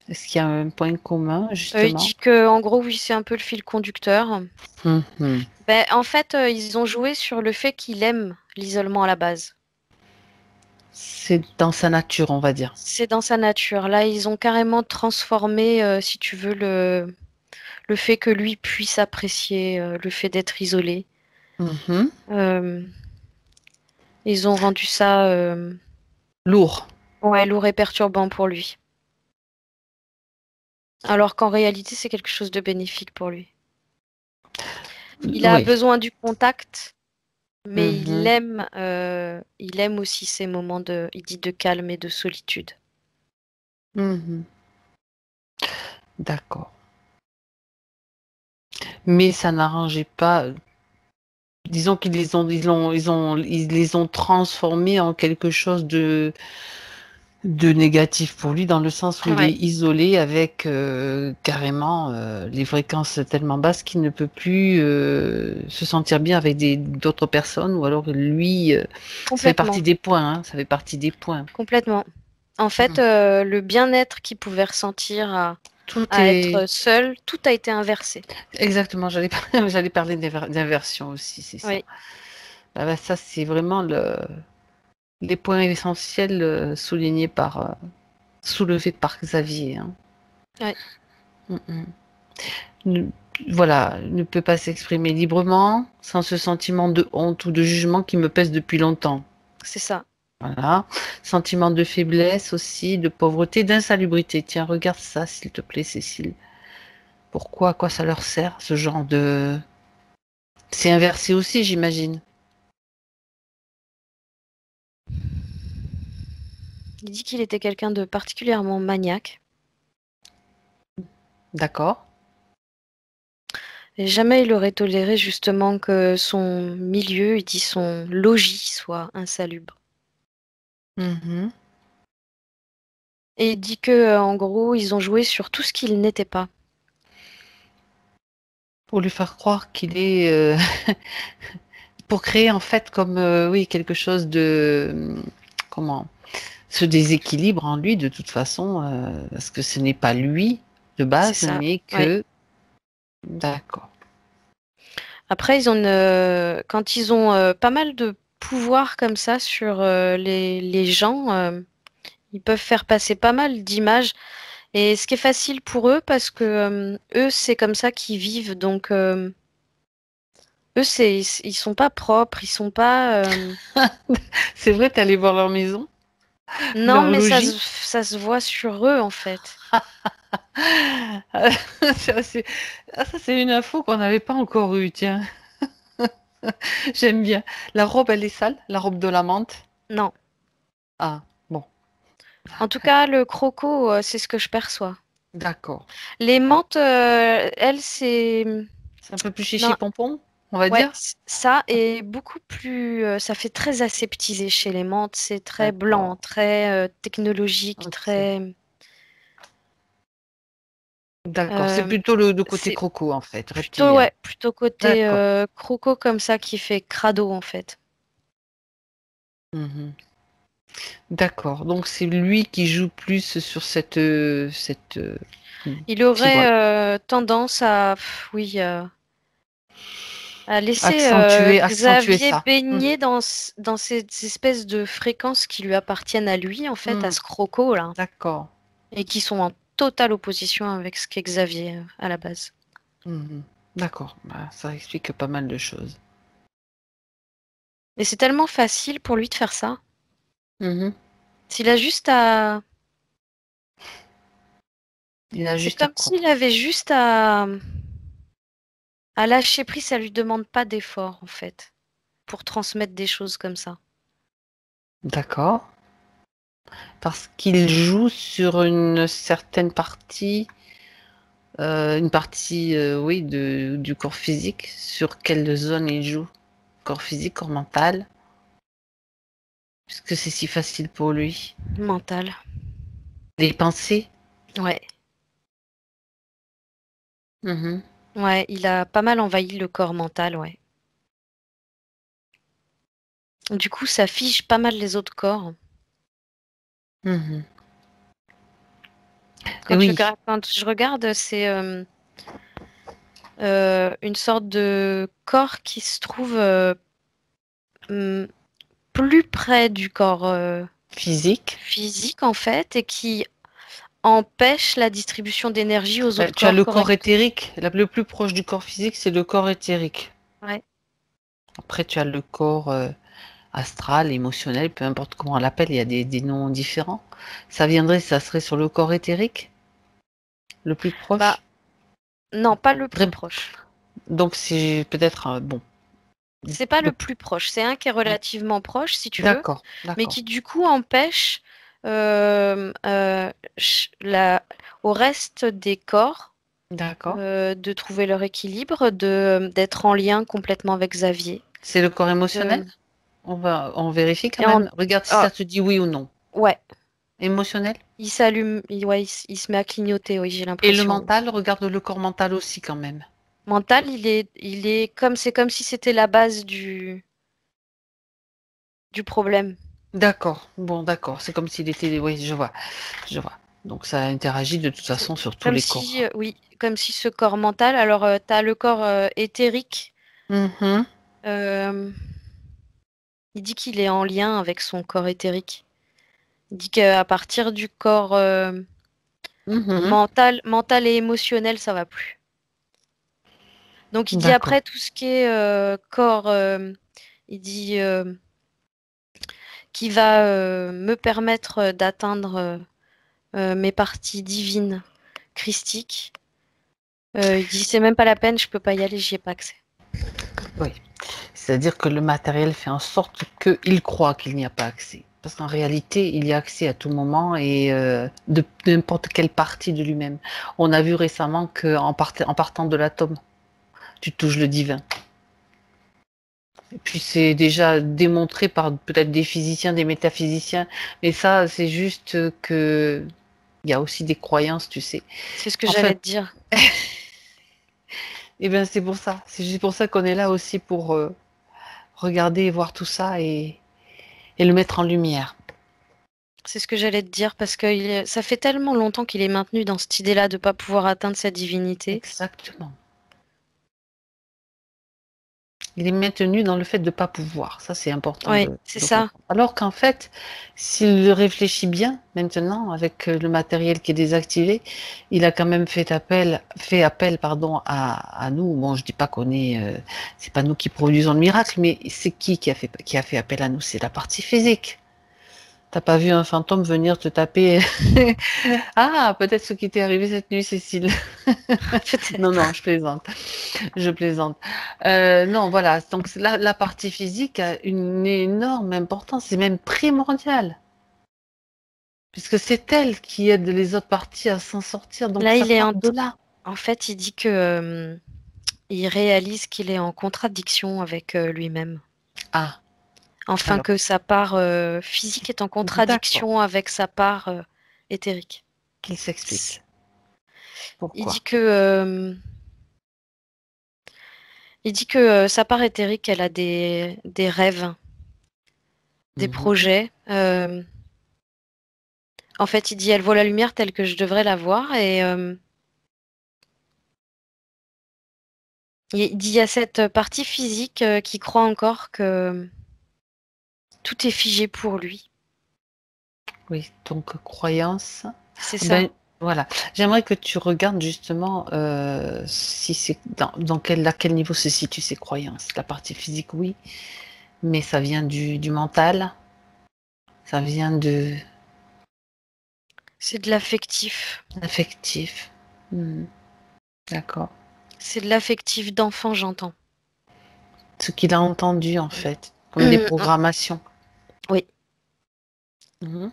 Speaker 1: Est-ce qu'il y a un point commun,
Speaker 3: il
Speaker 1: justement?
Speaker 3: dit que en gros, oui, c'est un peu le fil conducteur.
Speaker 1: Mhm.
Speaker 3: Ben, en fait, ils ont joué sur le fait qu'il aime l'isolement à la base.
Speaker 1: C'est dans sa nature, on va dire.
Speaker 3: C'est dans sa nature. Là, ils ont carrément transformé, si tu veux, le fait que lui puisse apprécier le fait d'être isolé.
Speaker 1: Mhm.
Speaker 3: Euh, Ils ont rendu ça
Speaker 1: Lourd.
Speaker 3: ouais, lourd et perturbant pour lui. Alors qu'en réalité, c'est quelque chose de bénéfique pour lui. Il a
Speaker 1: Oui.
Speaker 3: besoin du contact, mais
Speaker 1: Mhm.
Speaker 3: il aime aussi ces moments il dit de calme et de solitude.
Speaker 1: Mhm. D'accord. Mais ça n'arrangeait pas. Disons ils les ont transformés en quelque chose de négatif pour lui, dans le sens où il est
Speaker 3: Ouais,
Speaker 1: isolé avec carrément les fréquences tellement basses qu'il ne peut plus se sentir bien avec d'autres personnes, ou alors lui, ça fait partie
Speaker 3: complètement,
Speaker 1: des points, hein, ça fait partie des points.
Speaker 3: complètement. En fait,
Speaker 1: Mm.
Speaker 3: le bien-être qu'il pouvait ressentir
Speaker 1: Tout
Speaker 3: à
Speaker 1: est
Speaker 3: être seul, tout a été inversé.
Speaker 1: exactement, j'allais parler d'inversion aussi, c'est ça.
Speaker 3: Oui,
Speaker 1: Ah bah, ça, c'est vraiment les points essentiels soulevés par Xavier, hein.
Speaker 3: ouais,
Speaker 1: Mm, mm. Ne- voilà, ne peut pas s'exprimer librement sans ce sentiment de honte ou de jugement qui me pèse depuis longtemps.
Speaker 3: c'est ça.
Speaker 1: Voilà. Sentiment de faiblesse aussi, de pauvreté, d'insalubrité. Tiens, regarde ça, s'il te plaît, Cécile. Pourquoi, à quoi ça leur sert, ce genre de... C'est inversé aussi, j'imagine.
Speaker 3: Il dit qu'il était quelqu'un de particulièrement maniaque.
Speaker 1: D'accord.
Speaker 3: Et jamais il aurait toléré justement que son milieu, il dit son logis, soit insalubre.
Speaker 1: Mhm.
Speaker 3: Et il dit que, en gros, ils ont joué sur tout ce qu'il n'était pas.
Speaker 1: Pour lui faire croire qu'il est... pour créer en fait comme, oui, quelque chose de... Comment? Ce déséquilibre en lui, de toute façon, parce que ce n'est pas lui de
Speaker 3: C'est
Speaker 1: base,
Speaker 3: ça.
Speaker 1: mais
Speaker 3: Ouais.
Speaker 1: que... D'accord.
Speaker 3: Après, quand ils ont pas mal de pouvoir comme ça sur les gens, ils peuvent faire passer pas mal d'images. Et ce qui est facile pour eux, parce que eux, c'est comme ça qu'ils vivent. Donc, eux, ils sont pas propres, ils sont pas.
Speaker 1: C'est vrai, t'es allé voir leur maison,
Speaker 3: Non,
Speaker 1: leur
Speaker 3: mais
Speaker 1: logis.
Speaker 3: ça se voit sur eux, en fait.
Speaker 1: Ça, c'est ça, c'est une info qu'on n'avait pas encore eue, tiens. J'aime bien. La robe, elle est sale, la robe de la menthe.
Speaker 3: Non.
Speaker 1: Ah, bon,
Speaker 3: En tout cas, le croco, c'est ce que je perçois.
Speaker 1: d'accord.
Speaker 3: Les menthes, elles, c'est.
Speaker 1: C'est un peu plus chichi
Speaker 3: Non,
Speaker 1: pompon, on va
Speaker 3: ouais,
Speaker 1: dire.
Speaker 3: ça est beaucoup plus. Ça fait très aseptisé chez les menthes. C'est très blanc,
Speaker 1: D'accord.
Speaker 3: très technologique,
Speaker 1: Ok.
Speaker 3: très.
Speaker 1: D'accord. C'est
Speaker 3: euh,
Speaker 1: plutôt le côté
Speaker 3: c'est
Speaker 1: croco, en fait,
Speaker 3: plutôt,
Speaker 1: reptilien.
Speaker 3: ouais, plutôt côté
Speaker 1: D'accord.
Speaker 3: croco comme ça qui fait crado, en fait.
Speaker 1: Mhm. D'accord. Donc c'est lui qui joue plus sur
Speaker 3: Il
Speaker 1: c'est
Speaker 3: aurait
Speaker 1: bon,
Speaker 3: tendance à, oui, à laisser
Speaker 1: accentuer
Speaker 3: Xavier
Speaker 1: ça.
Speaker 3: baigner dans ces espèces de fréquences qui lui appartiennent à lui, en fait, à
Speaker 1: Mhm.
Speaker 3: ce croco là,
Speaker 1: D'accord.
Speaker 3: et qui sont en totale opposition avec ce qu'est Xavier à la base.
Speaker 1: Mhm. D'accord. Bah, ça explique pas mal de choses.
Speaker 3: Mais c'est tellement facile pour lui de faire ça.
Speaker 1: Mhm.
Speaker 3: S'il a juste à...
Speaker 1: Il a
Speaker 3: C'est
Speaker 1: juste à
Speaker 3: comme
Speaker 1: quoi?
Speaker 3: s'il avait juste à lâcher prise, ça lui demande pas d'effort, en fait, pour transmettre des choses comme ça.
Speaker 1: D'accord. Parce qu'il joue sur une certaine partie, oui, du corps physique. Sur quelle zone il joue? Corps physique, corps mental? Puisque c'est si facile pour lui.
Speaker 3: Mental.
Speaker 1: Les pensées?
Speaker 3: Ouais.
Speaker 1: Mhm.
Speaker 3: Ouais, il a pas mal envahi le corps mental, ouais. Du coup, ça fige pas mal les autres corps.
Speaker 1: Mhm. Oui,
Speaker 3: Quand je regarde, c'est une sorte de corps qui se trouve hum, plus près du corps
Speaker 1: physique.
Speaker 3: physique, en fait, et qui empêche la distribution d'énergie aux autres
Speaker 1: Tu as
Speaker 3: corps
Speaker 1: le corps
Speaker 3: corrects.
Speaker 1: éthérique. Le plus proche du corps physique, c'est le corps éthérique.
Speaker 3: Ouais,
Speaker 1: Après, tu as le corps astral, émotionnel, peu importe comment on l'appelle, il y a des noms différents. Ça serait sur le corps éthérique, le plus
Speaker 3: bah
Speaker 1: proche.
Speaker 3: non, pas le plus
Speaker 1: Vrai-
Speaker 3: proche.
Speaker 1: Donc, c'est peut-être, bon.
Speaker 3: C'est pas le
Speaker 1: le-
Speaker 3: plus proche. C'est un qui est relativement proche, si tu veux,
Speaker 1: D'accord,
Speaker 3: mais
Speaker 1: d'accord,
Speaker 3: qui du coup empêche euh, euh, au reste des corps
Speaker 1: d'accord.
Speaker 3: de trouver leur équilibre, d'être en lien complètement avec Xavier.
Speaker 1: C'est le corps
Speaker 3: Euh,
Speaker 1: émotionnel? On vérifie quand
Speaker 3: et en,
Speaker 1: même. Regarde si
Speaker 3: ah,
Speaker 1: ça te dit oui ou non.
Speaker 3: ouais,
Speaker 1: émotionnel.
Speaker 3: Il s'allume, ouais, il se met à clignoter, oui, j'ai
Speaker 1: Et le
Speaker 3: l'impression.
Speaker 1: mental, regarde le corps mental aussi quand même.
Speaker 3: Mental, c'est comme si c'était la base du problème.
Speaker 1: D'accord, bon, d'accord. C'est comme s'il était. Oui, je vois. Donc ça interagit de toute
Speaker 3: C'est
Speaker 1: façon sur tous
Speaker 3: comme
Speaker 1: les
Speaker 3: si,
Speaker 1: corps.
Speaker 3: oui, comme si ce corps mental, alors tu as le corps éthérique,
Speaker 1: Mhm,
Speaker 3: euh, il dit qu'il est en lien avec son corps éthérique. Il dit qu'à partir du corps
Speaker 1: mhm.
Speaker 3: mental et émotionnel, ça va plus. Donc il dit
Speaker 1: D'accord,
Speaker 3: après tout ce qui est corps, il dit qui va me permettre d'atteindre mes parties divines, christiques. Il dit c'est même pas la peine, je peux pas y aller, j'y ai pas accès.
Speaker 1: oui. C'est-à-dire que le matériel fait en sorte qu'il croit qu'il n'y a pas accès. Parce qu'en réalité, il y a accès à tout moment et de n'importe quelle partie de lui-même. On a vu récemment en partant de l'atome, tu touches le divin. Et puis c'est déjà démontré par peut-être des physiciens, des métaphysiciens, mais ça, c'est juste que il y a aussi des croyances, tu sais.
Speaker 3: C'est ce que
Speaker 1: En
Speaker 3: j'allais
Speaker 1: fait,
Speaker 3: te dire.
Speaker 1: eh bien c'est pour ça. C'est juste pour ça qu'on est là aussi pour regarder et voir tout ça et le mettre en lumière.
Speaker 3: C'est ce que j'allais te dire parce que ça fait tellement longtemps qu'il est maintenu dans cette idée-là de pas pouvoir atteindre sa divinité.
Speaker 1: Exactement. Il est maintenu dans le fait de ne pas pouvoir. Ça, c'est important
Speaker 3: Oui, c'est
Speaker 1: de
Speaker 3: ça.
Speaker 1: comprendre. Alors qu'en fait, s'il le réfléchit bien, maintenant, avec le matériel qui est désactivé, il a quand même fait appel, pardon, à nous. Bon, je dis pas qu'on est, c'est pas nous qui produisons le miracle, mais c'est qui a fait appel à nous? C'est la partie physique. T'as pas vu un fantôme venir te taper? Ah, peut-être ce qui t'est arrivé cette nuit, Cécile. Non,
Speaker 3: Peut-être.
Speaker 1: non, je plaisante. Je plaisante. Non, voilà. Donc la partie physique a une énorme importance, c'est même primordial, puisque c'est elle qui aide les autres parties à s'en sortir. Donc
Speaker 3: Là,
Speaker 1: ça part de là.
Speaker 3: en fait, il dit que il réalise qu'il est en contradiction avec lui-même.
Speaker 1: Ah,
Speaker 3: Enfin,
Speaker 1: alors,
Speaker 3: que sa part physique est en
Speaker 1: d'accord.
Speaker 3: contradiction avec sa part éthérique.
Speaker 1: Qu'il s'explique.
Speaker 3: Il dit
Speaker 1: Pourquoi?
Speaker 3: que sa part éthérique, elle a des rêves, des
Speaker 1: Mhm.
Speaker 3: projets. En fait, il dit elle voit la lumière telle que je devrais la voir et il dit il y a cette partie physique qui croit encore que tout est figé pour lui.
Speaker 1: Oui, donc croyance.
Speaker 3: C'est ça.
Speaker 1: Ben voilà. J'aimerais que tu regardes justement si c'est à quel niveau se situent ces croyances. La partie physique, oui, mais ça vient du mental, ça vient de
Speaker 3: C'est de l'affectif.
Speaker 1: l'affectif. Hmm, d'accord.
Speaker 3: C'est de l'affectif d'enfant, j'entends.
Speaker 1: Ce qu'il a entendu en fait, comme des programmations.
Speaker 3: Oui.
Speaker 1: Mhm.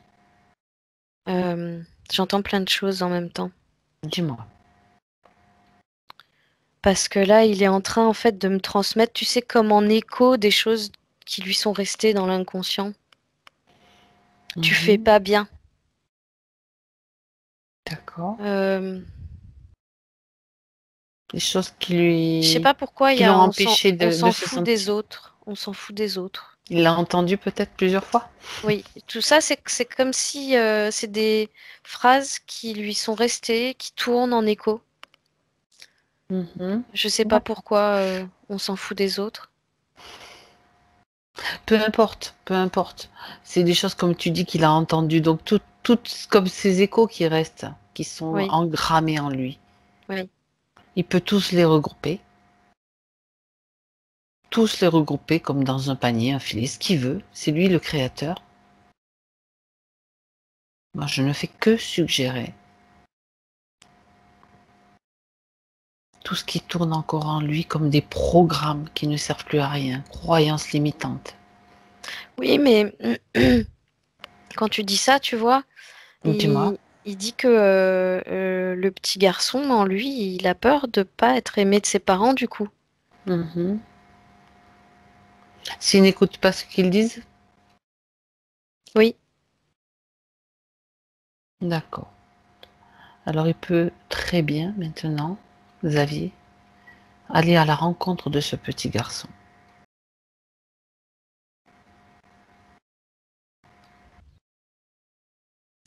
Speaker 3: Euh, J'entends plein de choses en même temps.
Speaker 1: Dis-moi.
Speaker 3: Parce que là, il est en train, en fait, de me transmettre, tu sais, comme en écho des choses qui lui sont restées dans l'inconscient. Tu fais
Speaker 1: Mhm.
Speaker 3: pas bien.
Speaker 1: D'accord.
Speaker 3: Euh,
Speaker 1: Des choses
Speaker 3: je sais pas pourquoi
Speaker 1: qui l'ont empêché
Speaker 3: on
Speaker 1: de
Speaker 3: s'en
Speaker 1: se
Speaker 3: fout des
Speaker 1: sentir.
Speaker 3: autres. On s'en fout des autres.
Speaker 1: Il l'a entendu peut-être plusieurs fois.
Speaker 3: Oui, tout ça, c'est comme si c'est des phrases qui lui sont restées, qui tournent en écho.
Speaker 1: Mhm.
Speaker 3: Je sais pas
Speaker 1: D'accord.
Speaker 3: pourquoi on s'en fout des autres.
Speaker 1: Peu importe, peu importe. C'est des choses comme tu dis qu'il a entendues. Donc tout comme ces échos qui restent, qui sont
Speaker 3: Oui,
Speaker 1: engrammés en lui.
Speaker 3: oui.
Speaker 1: Il peut tous les regrouper comme dans un panier, un filet, ce qu'il veut. C'est lui le créateur. Moi, je ne fais que suggérer. Tout ce qui tourne encore en lui comme des programmes qui ne servent plus à rien, croyances limitantes.
Speaker 3: Oui, mais quand tu dis ça, tu vois,
Speaker 1: Dis-moi.
Speaker 3: il dit que le petit garçon en lui, il a peur de pas être aimé de ses parents du coup.
Speaker 1: Mhm. S'il n'écoute pas ce qu'ils disent,
Speaker 3: Oui,
Speaker 1: D'accord. Alors il peut très bien maintenant, Xavier, aller à la rencontre de ce petit garçon.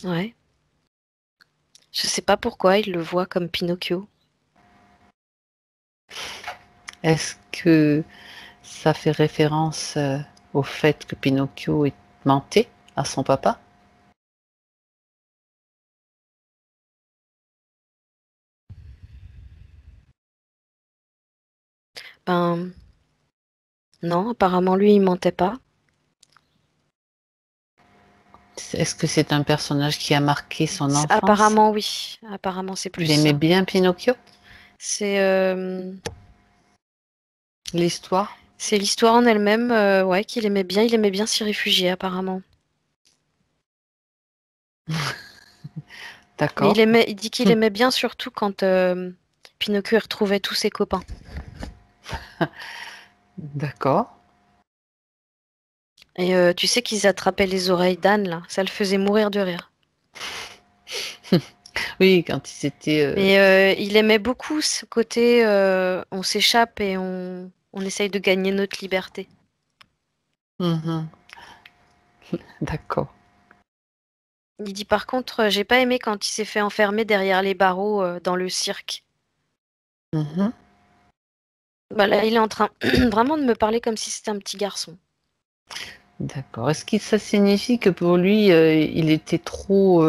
Speaker 3: Ouais. Je sais pas pourquoi il le voit comme Pinocchio.
Speaker 1: Est-ce que ça fait référence au fait que Pinocchio est menté à son papa?
Speaker 3: Ben non, apparemment lui il mentait pas.
Speaker 1: Est-ce que c'est un personnage qui a marqué son enfance?
Speaker 3: Apparemment oui. Apparemment c'est plus
Speaker 1: Il aimait
Speaker 3: ça.
Speaker 1: bien Pinocchio?
Speaker 3: C'est
Speaker 1: L'histoire?
Speaker 3: c'est l'histoire en elle-même, ouais, qu'il aimait bien. Il aimait bien s'y réfugier apparemment. Mais
Speaker 1: D'accord,
Speaker 3: il dit qu'il aimait bien surtout quand Pinocchio y retrouvait tous ses copains.
Speaker 1: d'accord.
Speaker 3: Et tu sais qu'ils attrapaient les oreilles d'Anne là, ça le faisait mourir de rire.
Speaker 1: Oui, quand ils étaient...
Speaker 3: Mais il aimait beaucoup ce côté on s'échappe et on essaye de gagner notre liberté.
Speaker 1: mhm, d'accord.
Speaker 3: Il dit par contre, j'ai pas aimé quand il s'est fait enfermer derrière les barreaux dans le cirque.
Speaker 1: Mhm,
Speaker 3: Bah là, il est en train vraiment de me parler comme si c'était un petit garçon.
Speaker 1: d'accord. Est-ce que ça signifie que pour lui, il était trop...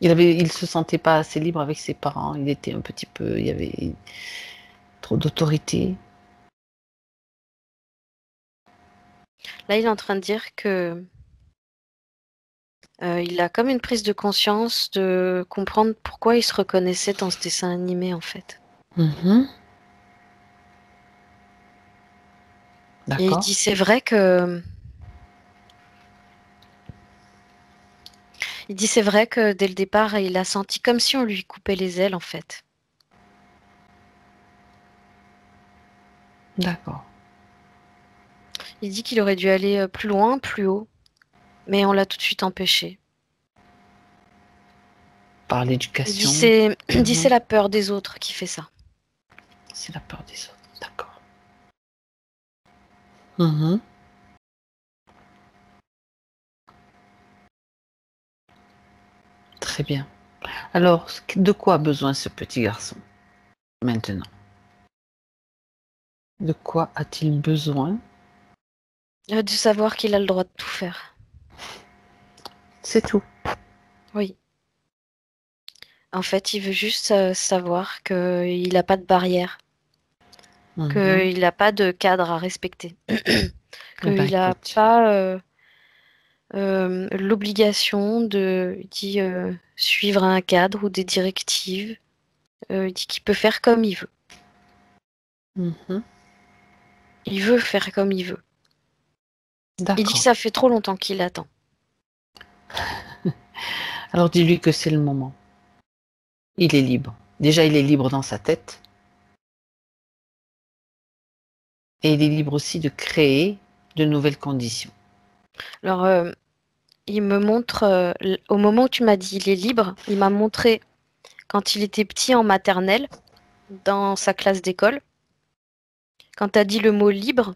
Speaker 1: il se sentait pas assez libre avec ses parents. Il était un petit peu... Il y avait trop d'autorité.
Speaker 3: Là, il est en train de dire que il a comme une prise de conscience de comprendre pourquoi il se reconnaissait dans ce dessin animé en fait.
Speaker 1: Mhm,
Speaker 3: Et il
Speaker 1: d'accord.
Speaker 3: dit c'est vrai que dès le départ, il a senti comme si on lui coupait les ailes en fait.
Speaker 1: D'accord.
Speaker 3: Il dit qu'il aurait dû aller plus loin, plus haut, mais on l'a tout de suite empêché.
Speaker 1: Par
Speaker 3: Il dit
Speaker 1: l'éducation.
Speaker 3: c'est il dit c'est
Speaker 1: Mhm,
Speaker 3: la peur des autres qui fait ça.
Speaker 1: c'est la peur des autres. D'accord. Mhm, très bien. Alors, de quoi a besoin ce petit garçon maintenant? De quoi a-t-il besoin?
Speaker 3: De savoir qu'il a le droit de tout faire.
Speaker 1: C'est tout.
Speaker 3: Oui. En fait, il veut juste savoir qu'il n'a pas de barrière,
Speaker 1: Mhm.
Speaker 3: qu'il n'a pas de cadre à respecter,
Speaker 1: Eh ben,
Speaker 3: qu'il n'a
Speaker 1: écoute.
Speaker 3: pas l'obligation de il dit, suivre un cadre ou des directives. Il dit qu'il peut faire comme il veut.
Speaker 1: Mhm.
Speaker 3: Il veut faire comme il veut. Il dit que
Speaker 1: D'accord.
Speaker 3: ça fait trop longtemps qu'il attend.
Speaker 1: Alors dis-lui que c'est le moment. Il est libre. Déjà, il est libre dans sa tête et il est libre aussi de créer de nouvelles conditions.
Speaker 3: Alors, il me montre, au moment où tu m'as dit il est libre, il m'a montré quand il était petit en maternelle, dans sa classe d'école. Quand tu as dit le mot libre,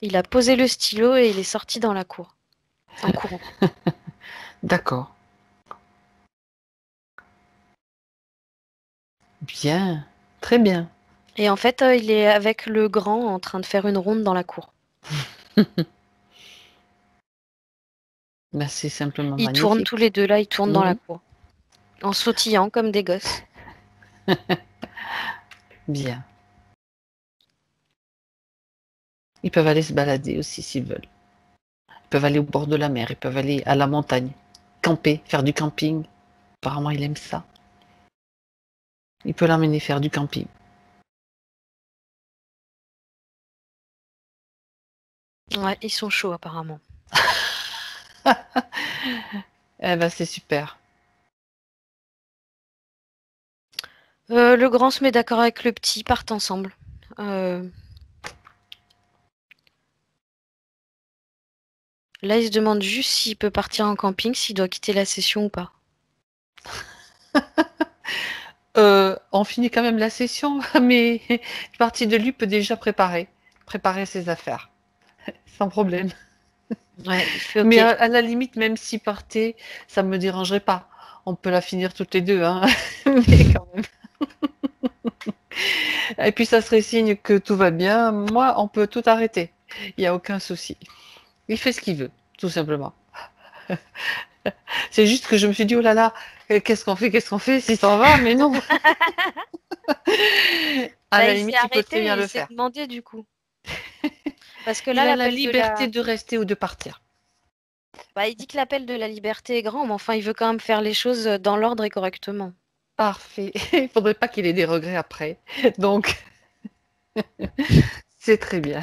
Speaker 3: il a posé le stylo et il est sorti dans la cour, en courant.
Speaker 1: D'accord. Bien. Très bien.
Speaker 3: Et en fait, il est avec le grand en train de faire une ronde dans la cour.
Speaker 1: Ben, c'est simplement
Speaker 3: Ils tournent tous
Speaker 1: magnifique.
Speaker 3: les deux là, ils tournent dans la
Speaker 1: Mhm.
Speaker 3: cour, en sautillant comme des gosses.
Speaker 1: Bien. Ils peuvent aller se balader aussi s'ils veulent. Ils peuvent aller au bord de la mer, ils peuvent aller à la montagne, camper, faire du camping. Apparemment, il aime ça. Il peut l'emmener faire du camping.
Speaker 3: Ouais, ils sont chauds apparemment.
Speaker 1: Eh ben, c'est super.
Speaker 3: Le grand se met d'accord avec le petit, ils partent ensemble. Là, il se demande juste s'il peut partir en camping, s'il doit quitter la session ou pas.
Speaker 1: On finit quand même la session, mais une partie de lui peut déjà préparer ses affaires, sans problème.
Speaker 3: Ouais, il fait
Speaker 1: Mais
Speaker 3: OK.
Speaker 1: à la limite, même s'il partait, ça me dérangerait pas. On peut la finir toutes les deux, hein. Mais quand même. Et puis ça serait signe que tout va bien. Moi, on peut tout arrêter. Il n'y a aucun souci. Il fait ce qu'il veut, tout simplement. C'est juste que je me suis dit, oh là là, qu'est-ce qu'on fait s'il s'en va? Mais non, à
Speaker 3: Bah,
Speaker 1: la
Speaker 3: il s'est
Speaker 1: limite, il peut très
Speaker 3: arrêté
Speaker 1: bien
Speaker 3: et il
Speaker 1: le
Speaker 3: s'est
Speaker 1: faire.
Speaker 3: demandé du coup. Parce que
Speaker 1: Il
Speaker 3: là,
Speaker 1: a la
Speaker 3: l'appel de
Speaker 1: liberté
Speaker 3: la...
Speaker 1: de rester ou de partir.
Speaker 3: Bah, il dit que l'appel de la liberté est grand, mais enfin, il veut quand même faire les choses dans l'ordre et correctement.
Speaker 1: Parfait. Il faudrait pas qu'il ait des regrets après. Donc, c'est très bien.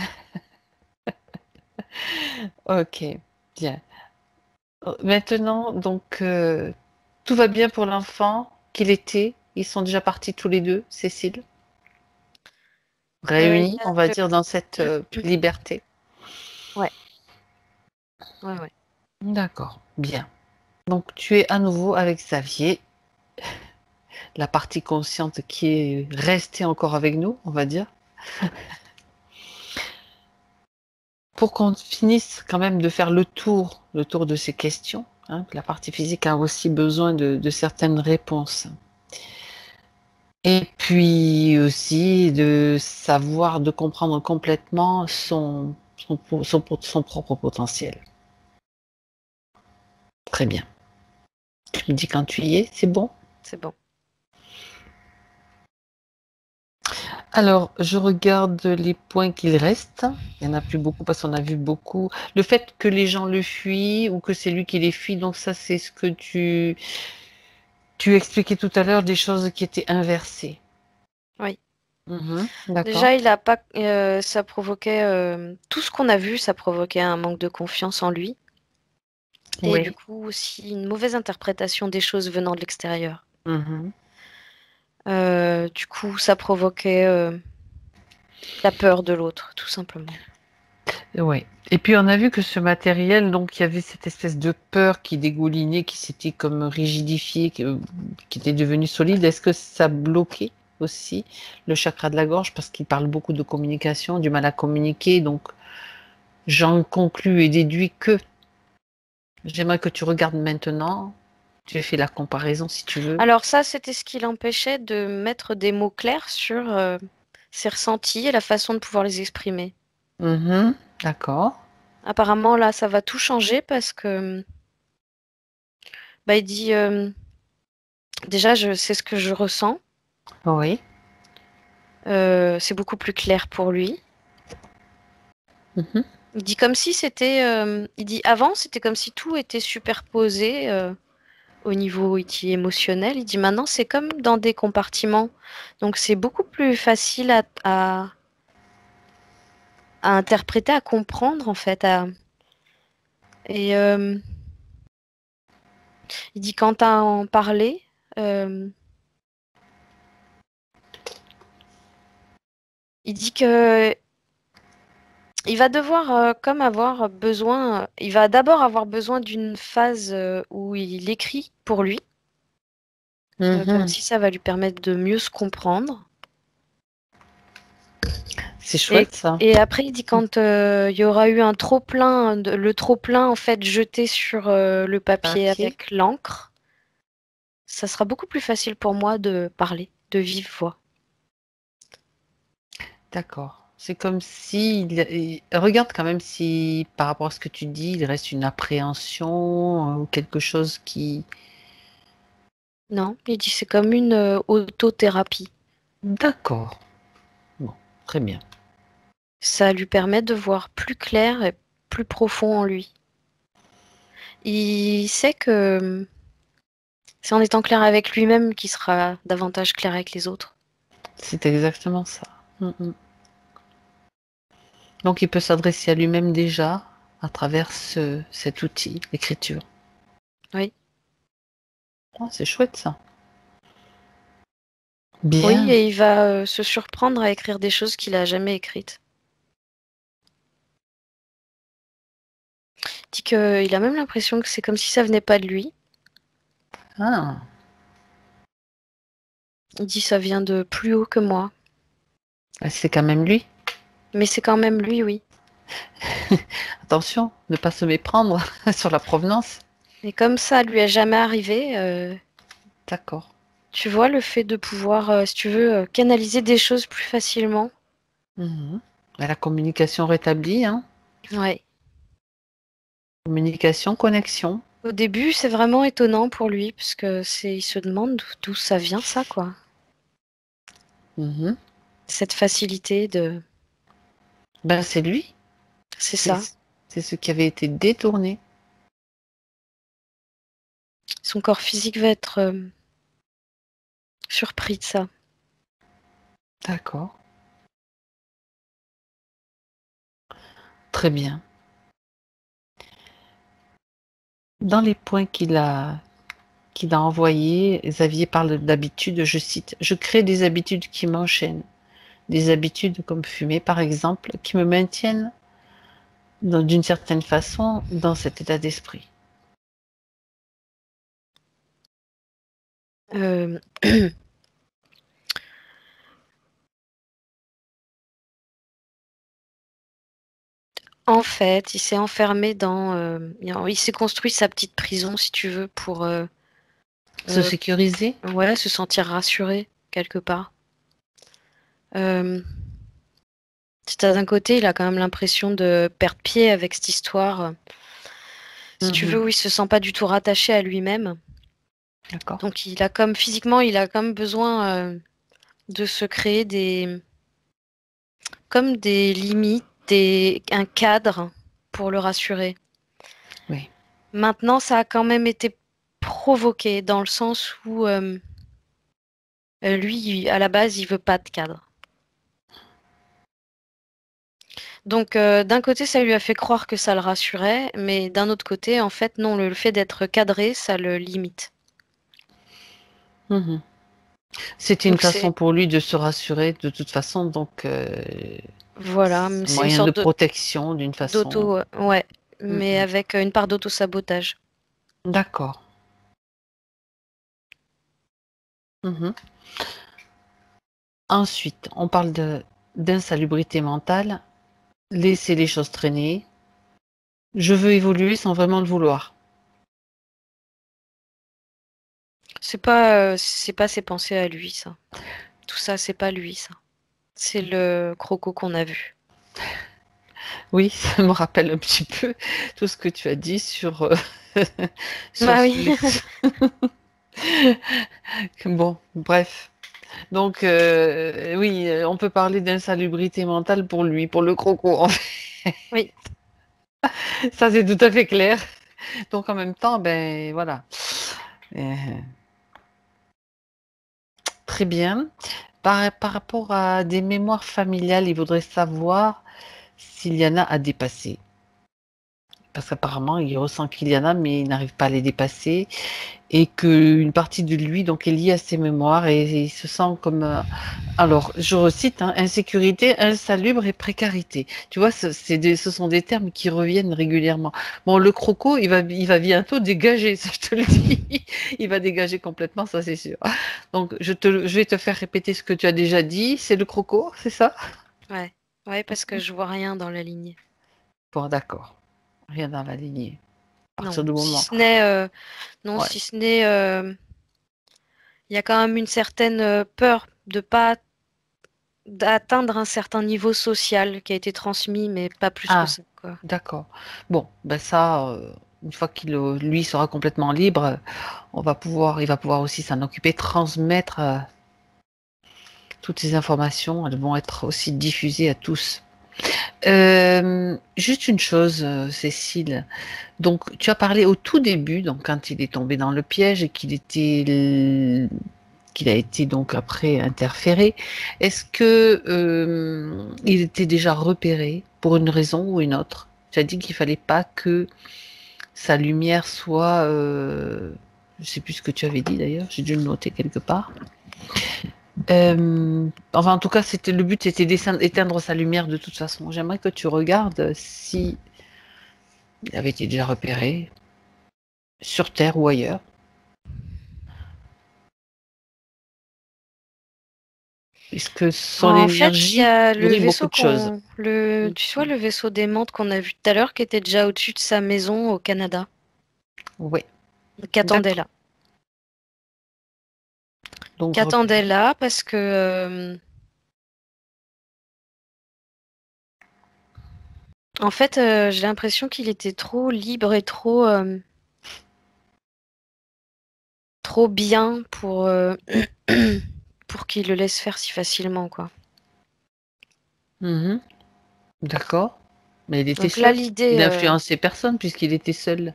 Speaker 1: Ok, bien. Maintenant, donc, tout va bien pour l'enfant qu'il était. Ils sont déjà partis tous les deux, Cécile,
Speaker 3: Il
Speaker 1: réunis,
Speaker 3: y a
Speaker 1: on va
Speaker 3: le...
Speaker 1: dire, dans cette liberté.
Speaker 3: Ouais, ouais, ouais.
Speaker 1: D'accord, bien. Donc, tu es à nouveau avec Xavier, la partie consciente qui est restée encore avec nous, on va dire, pour qu'on finisse quand même de faire le tour de ces questions. Hein, la partie physique a aussi besoin de certaines réponses. Et puis aussi de savoir, de comprendre complètement son propre potentiel. Très bien. Tu me dis quand tu y es, c'est bon?
Speaker 3: C'est bon.
Speaker 1: Alors, je regarde les points qu'il reste. Il n'y en a plus beaucoup parce qu'on a vu beaucoup. Le fait que les gens le fuient ou que c'est lui qui les fuit, donc ça, c'est ce que tu expliquais tout à l'heure, des choses qui étaient inversées.
Speaker 3: Oui.
Speaker 1: D'accord.
Speaker 3: Déjà, il a pas... ça provoquait... tout ce qu'on a vu, ça provoquait un manque de confiance en lui. Et du
Speaker 1: Oui.
Speaker 3: coup, aussi une mauvaise interprétation des choses venant de l'extérieur.
Speaker 1: Mhm.
Speaker 3: Du coup, ça provoquait la peur de l'autre, tout simplement.
Speaker 1: Ouais. Et puis on a vu que ce matériel, donc il y avait cette espèce de peur qui dégoulinait, qui s'était comme rigidifiée, qui était devenue solide. Est-ce que ça bloquait aussi le chakra de la gorge parce qu'il parle beaucoup de communication, du mal à communiquer. Donc j'en conclus et déduis que j'aimerais que tu regardes maintenant. Tu fais la comparaison si tu veux.
Speaker 3: Alors ça, c'était ce qui l'empêchait de mettre des mots clairs sur ses ressentis et la façon de pouvoir les exprimer.
Speaker 1: Mhm. D'accord.
Speaker 3: Apparemment, là, ça va tout changer parce que bah, il dit déjà, je sais ce que je ressens.
Speaker 1: Oui.
Speaker 3: C'est beaucoup plus clair pour lui.
Speaker 1: Mhm.
Speaker 3: Il dit comme si c'était. Il dit avant, c'était comme si tout était superposé au niveau il dit, émotionnel. Il dit maintenant, c'est comme dans des compartiments. Donc, c'est beaucoup plus facile à interpréter, à comprendre en fait. Et il dit quand à en parler, euh, il dit que il va devoir comme avoir besoin. Il va d'abord avoir besoin d'une phase où il écrit pour lui, comme
Speaker 1: Mhm.
Speaker 3: si ça va lui permettre de mieux se comprendre.
Speaker 1: C'est
Speaker 3: Et,
Speaker 1: chouette ça.
Speaker 3: et après, il dit quand il y aura eu un trop-plein, le trop-plein en fait jeté sur le papier
Speaker 1: Papier.
Speaker 3: avec l'encre, ça sera beaucoup plus facile pour moi de parler de vive voix.
Speaker 1: D'accord. C'est comme si, regarde quand même si, par rapport à ce que tu dis, il reste une appréhension ou quelque chose qui...
Speaker 3: Non, il dit c'est comme une autothérapie.
Speaker 1: D'accord. Bon, très bien.
Speaker 3: Ça lui permet de voir plus clair et plus profond en lui. Il sait que c'est en étant clair avec lui-même qu'il sera davantage clair avec les autres.
Speaker 1: C'est exactement ça. Mhm. Donc il peut s'adresser à lui-même déjà à travers cet outil, l'écriture.
Speaker 3: Oui.
Speaker 1: Ah, c'est chouette ça.
Speaker 3: Oui,
Speaker 1: Bien.
Speaker 3: et il va se surprendre à écrire des choses qu'il a jamais écrites. Il dit qu'il a même l'impression que c'est comme si ça venait pas de lui.
Speaker 1: Ah,
Speaker 3: Il dit ça vient de plus haut que moi.
Speaker 1: Ah, c'est quand même lui.
Speaker 3: Mais c'est quand même lui, oui.
Speaker 1: Attention, ne pas se méprendre sur la provenance.
Speaker 3: Et comme ça lui est jamais arrivé,
Speaker 1: D'accord.
Speaker 3: tu vois, le fait de pouvoir, si tu veux, canaliser des choses plus facilement.
Speaker 1: Mhm. Mais la communication rétablie, hein.
Speaker 3: Ouais.
Speaker 1: Communication, connexion.
Speaker 3: Au début, c'est vraiment étonnant pour lui, parce que il se demande d'où ça vient, ça, quoi.
Speaker 1: Mhm.
Speaker 3: Cette facilité de.
Speaker 1: Ben, c'est lui.
Speaker 3: C'est
Speaker 1: C'est
Speaker 3: ça.
Speaker 1: c'est ce qui avait été détourné.
Speaker 3: Son corps physique va être surpris de ça.
Speaker 1: D'accord. Très bien. Dans les points qu'il a envoyés, Xavier parle d'habitudes, je cite, je crée des habitudes qui m'enchaînent. Des habitudes comme fumer, par exemple, qui me maintiennent d'une certaine façon dans cet état d'esprit.
Speaker 3: Euh, En fait, il s'est enfermé il s'est construit sa petite prison, si tu veux, pour
Speaker 1: Se sécuriser?
Speaker 3: ouais, se sentir rassuré quelque part. D'un côté, il a quand même l'impression de perdre pied avec cette histoire. Si tu veux,
Speaker 1: Mhm.
Speaker 3: où il se sent pas du tout rattaché à lui-même.
Speaker 1: D'accord.
Speaker 3: Donc il a comme physiquement, il a comme besoin de se créer comme des limites, un cadre pour le rassurer.
Speaker 1: Oui.
Speaker 3: Maintenant, ça a quand même été provoqué dans le sens où lui, à la base, il veut pas de cadre. Donc d'un côté, ça lui a fait croire que ça le rassurait, mais d'un autre côté, en fait, non, le fait d'être cadré, ça le limite.
Speaker 1: Mhm. C'était une
Speaker 3: Donc c'est
Speaker 1: façon pour lui de se rassurer de toute façon, donc
Speaker 3: voilà,
Speaker 1: c'est un
Speaker 3: c'est une
Speaker 1: moyen de
Speaker 3: sorte
Speaker 1: protection d'une façon.
Speaker 3: d'auto, ouais, mais
Speaker 1: Mhm.
Speaker 3: avec une part d'auto-sabotage.
Speaker 1: D'accord. Mhm. Ensuite, on parle d'insalubrité mentale, laisser les choses traîner. Je veux évoluer sans vraiment le vouloir.
Speaker 3: C'est pas ses pensées à lui, ça. Tout ça, c'est pas lui, ça. C'est le croco qu'on a vu.
Speaker 1: Oui, ça me rappelle un petit peu tout ce que tu as dit sur, sur
Speaker 3: Bah oui.
Speaker 1: Bon, bref. Donc, oui, on peut parler d'insalubrité mentale pour lui, pour le croco, en fait.
Speaker 3: Oui.
Speaker 1: Ça, c'est tout à fait clair. Donc, en même temps, ben voilà. Euh, Très bien. Par rapport à des mémoires familiales, il voudrait savoir s'il y en a à dépasser. Parce qu'apparemment, il ressent qu'il y en a, mais il n'arrive pas à les dépasser. Et qu'une partie de lui donc, est liée à ses mémoires et il se sent comme... alors, je recite, hein, insécurité, insalubre et précarité. Tu vois, ce sont des termes qui reviennent régulièrement. Bon, le croco, il va bientôt dégager, ça je te le dis. Il va dégager complètement, ça c'est sûr. Donc, je vais te faire répéter ce que tu as déjà dit. C'est le croco, c'est ça?
Speaker 3: Ouais. Ouais, parce que je vois rien dans la lignée.
Speaker 1: Bon, d'accord. Rien dans la lignée. À
Speaker 3: Non.
Speaker 1: partir du
Speaker 3: Si
Speaker 1: moment.
Speaker 3: ce n'est, non,
Speaker 1: Ouais.
Speaker 3: si ce n'est, il y a quand même une certaine peur de pas d'atteindre un certain niveau social qui a été transmis, mais pas plus que
Speaker 1: Ah,
Speaker 3: ça, quoi.
Speaker 1: d'accord. Bon, ben ça, une fois qu'il lui sera complètement libre, il va pouvoir aussi s'en occuper, transmettre toutes ces informations. Elles vont être aussi diffusées à tous. Juste une chose, Cécile. Donc, tu as parlé au tout début, donc quand il est tombé dans le piège et qu'il a été donc après interféré. Est-ce que il était déjà repéré pour une raison ou une autre? Tu as dit qu'il fallait pas que sa lumière soit, je sais plus ce que tu avais dit d'ailleurs, j'ai dû le noter quelque part. Enfin, en tout cas, c'était le but, c'était d'éteindre sa lumière de toute façon. J'aimerais que tu regardes si il avait été déjà repéré sur Terre ou ailleurs. puisque son
Speaker 3: En fait, il y
Speaker 1: énergie
Speaker 3: a le
Speaker 1: nourrit beaucoup
Speaker 3: vaisseau
Speaker 1: de choses.
Speaker 3: tu vois, le vaisseau d'aimante qu'on a vu tout à l'heure, qui était déjà au-dessus de sa maison au Canada,
Speaker 1: Oui,
Speaker 3: qui attendait
Speaker 1: d'accord.
Speaker 3: là.
Speaker 1: Donc,
Speaker 3: Qui attendait là parce que, en fait, j'ai l'impression qu'il était trop libre et trop bien pour qu'il le laisse faire si facilement, quoi.
Speaker 1: mhm, d'accord. Mais il était
Speaker 3: Donc là,
Speaker 1: seul. Il
Speaker 3: l'idée,
Speaker 1: influençait personne puisqu'il était seul.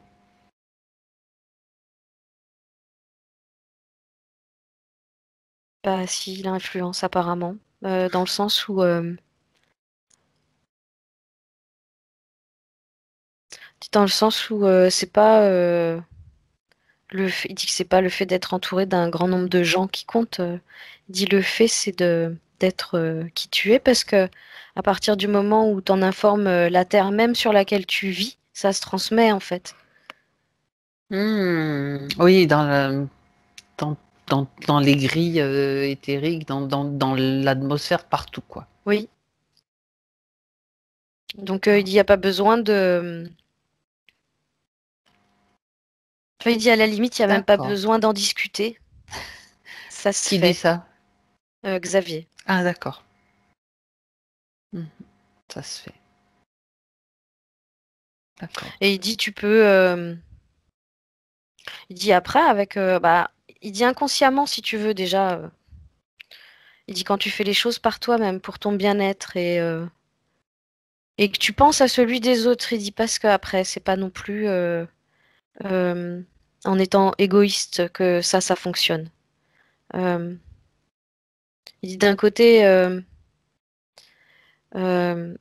Speaker 3: bah, s'il influence apparemment, dans le sens où, c'est pas il dit que c'est pas le fait d'être entouré d'un grand nombre de gens qui compte. Il dit le fait c'est d'être qui tu es parce que à partir du moment où t'en informes la terre même sur laquelle tu vis, ça se transmet en fait.
Speaker 1: Oui, dans, dans les grilles éthériques, dans l'atmosphère, partout, quoi.
Speaker 3: Oui. Donc il dit il n'y a pas besoin de. Enfin, il dit à la limite il n'y a même pas
Speaker 1: D'accord.
Speaker 3: besoin d'en discuter. Ça se
Speaker 1: Qui dit
Speaker 3: fait.
Speaker 1: ça?
Speaker 3: Xavier.
Speaker 1: Ah, d'accord. Mhm, ça se fait. D'accord.
Speaker 3: Et il dit tu peux. Il dit après avec bah il dit inconsciemment si tu veux déjà. Il dit quand tu fais les choses par toi-même pour ton bien-être et que tu penses à celui des autres, il dit parce qu'après c'est pas non plus euh, en étant égoïste que ça fonctionne. Euh, il dit d'un côté, euh, il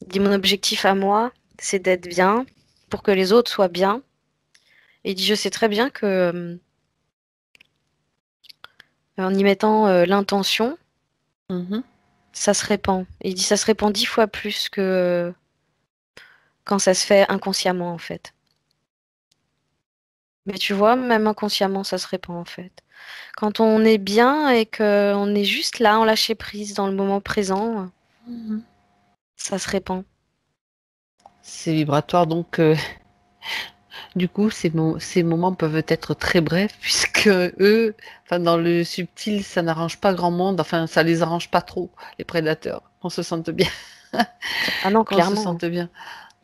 Speaker 3: dit mon objectif à moi, c'est d'être bien pour que les autres soient bien. Et il dit je sais très bien que en y mettant l'intention,
Speaker 1: Mhm.
Speaker 3: ça se répand. Et il dit ça se répand 10 fois plus que quand ça se fait inconsciemment en fait. Mais tu vois, même inconsciemment, ça se répand en fait. Quand on est bien et qu'on est juste là, en lâcher prise dans le moment présent,
Speaker 1: Mhm.
Speaker 3: ça se répand.
Speaker 1: C'est vibratoire, donc du coup, ces moments peuvent être très brefs, puisque eux, enfin, dans le subtil, ça n'arrange pas grand monde, enfin, ça les arrange pas trop, les prédateurs, qu'on se sente bien,
Speaker 3: Ah non,
Speaker 1: qu'on se
Speaker 3: clairement.
Speaker 1: sente bien.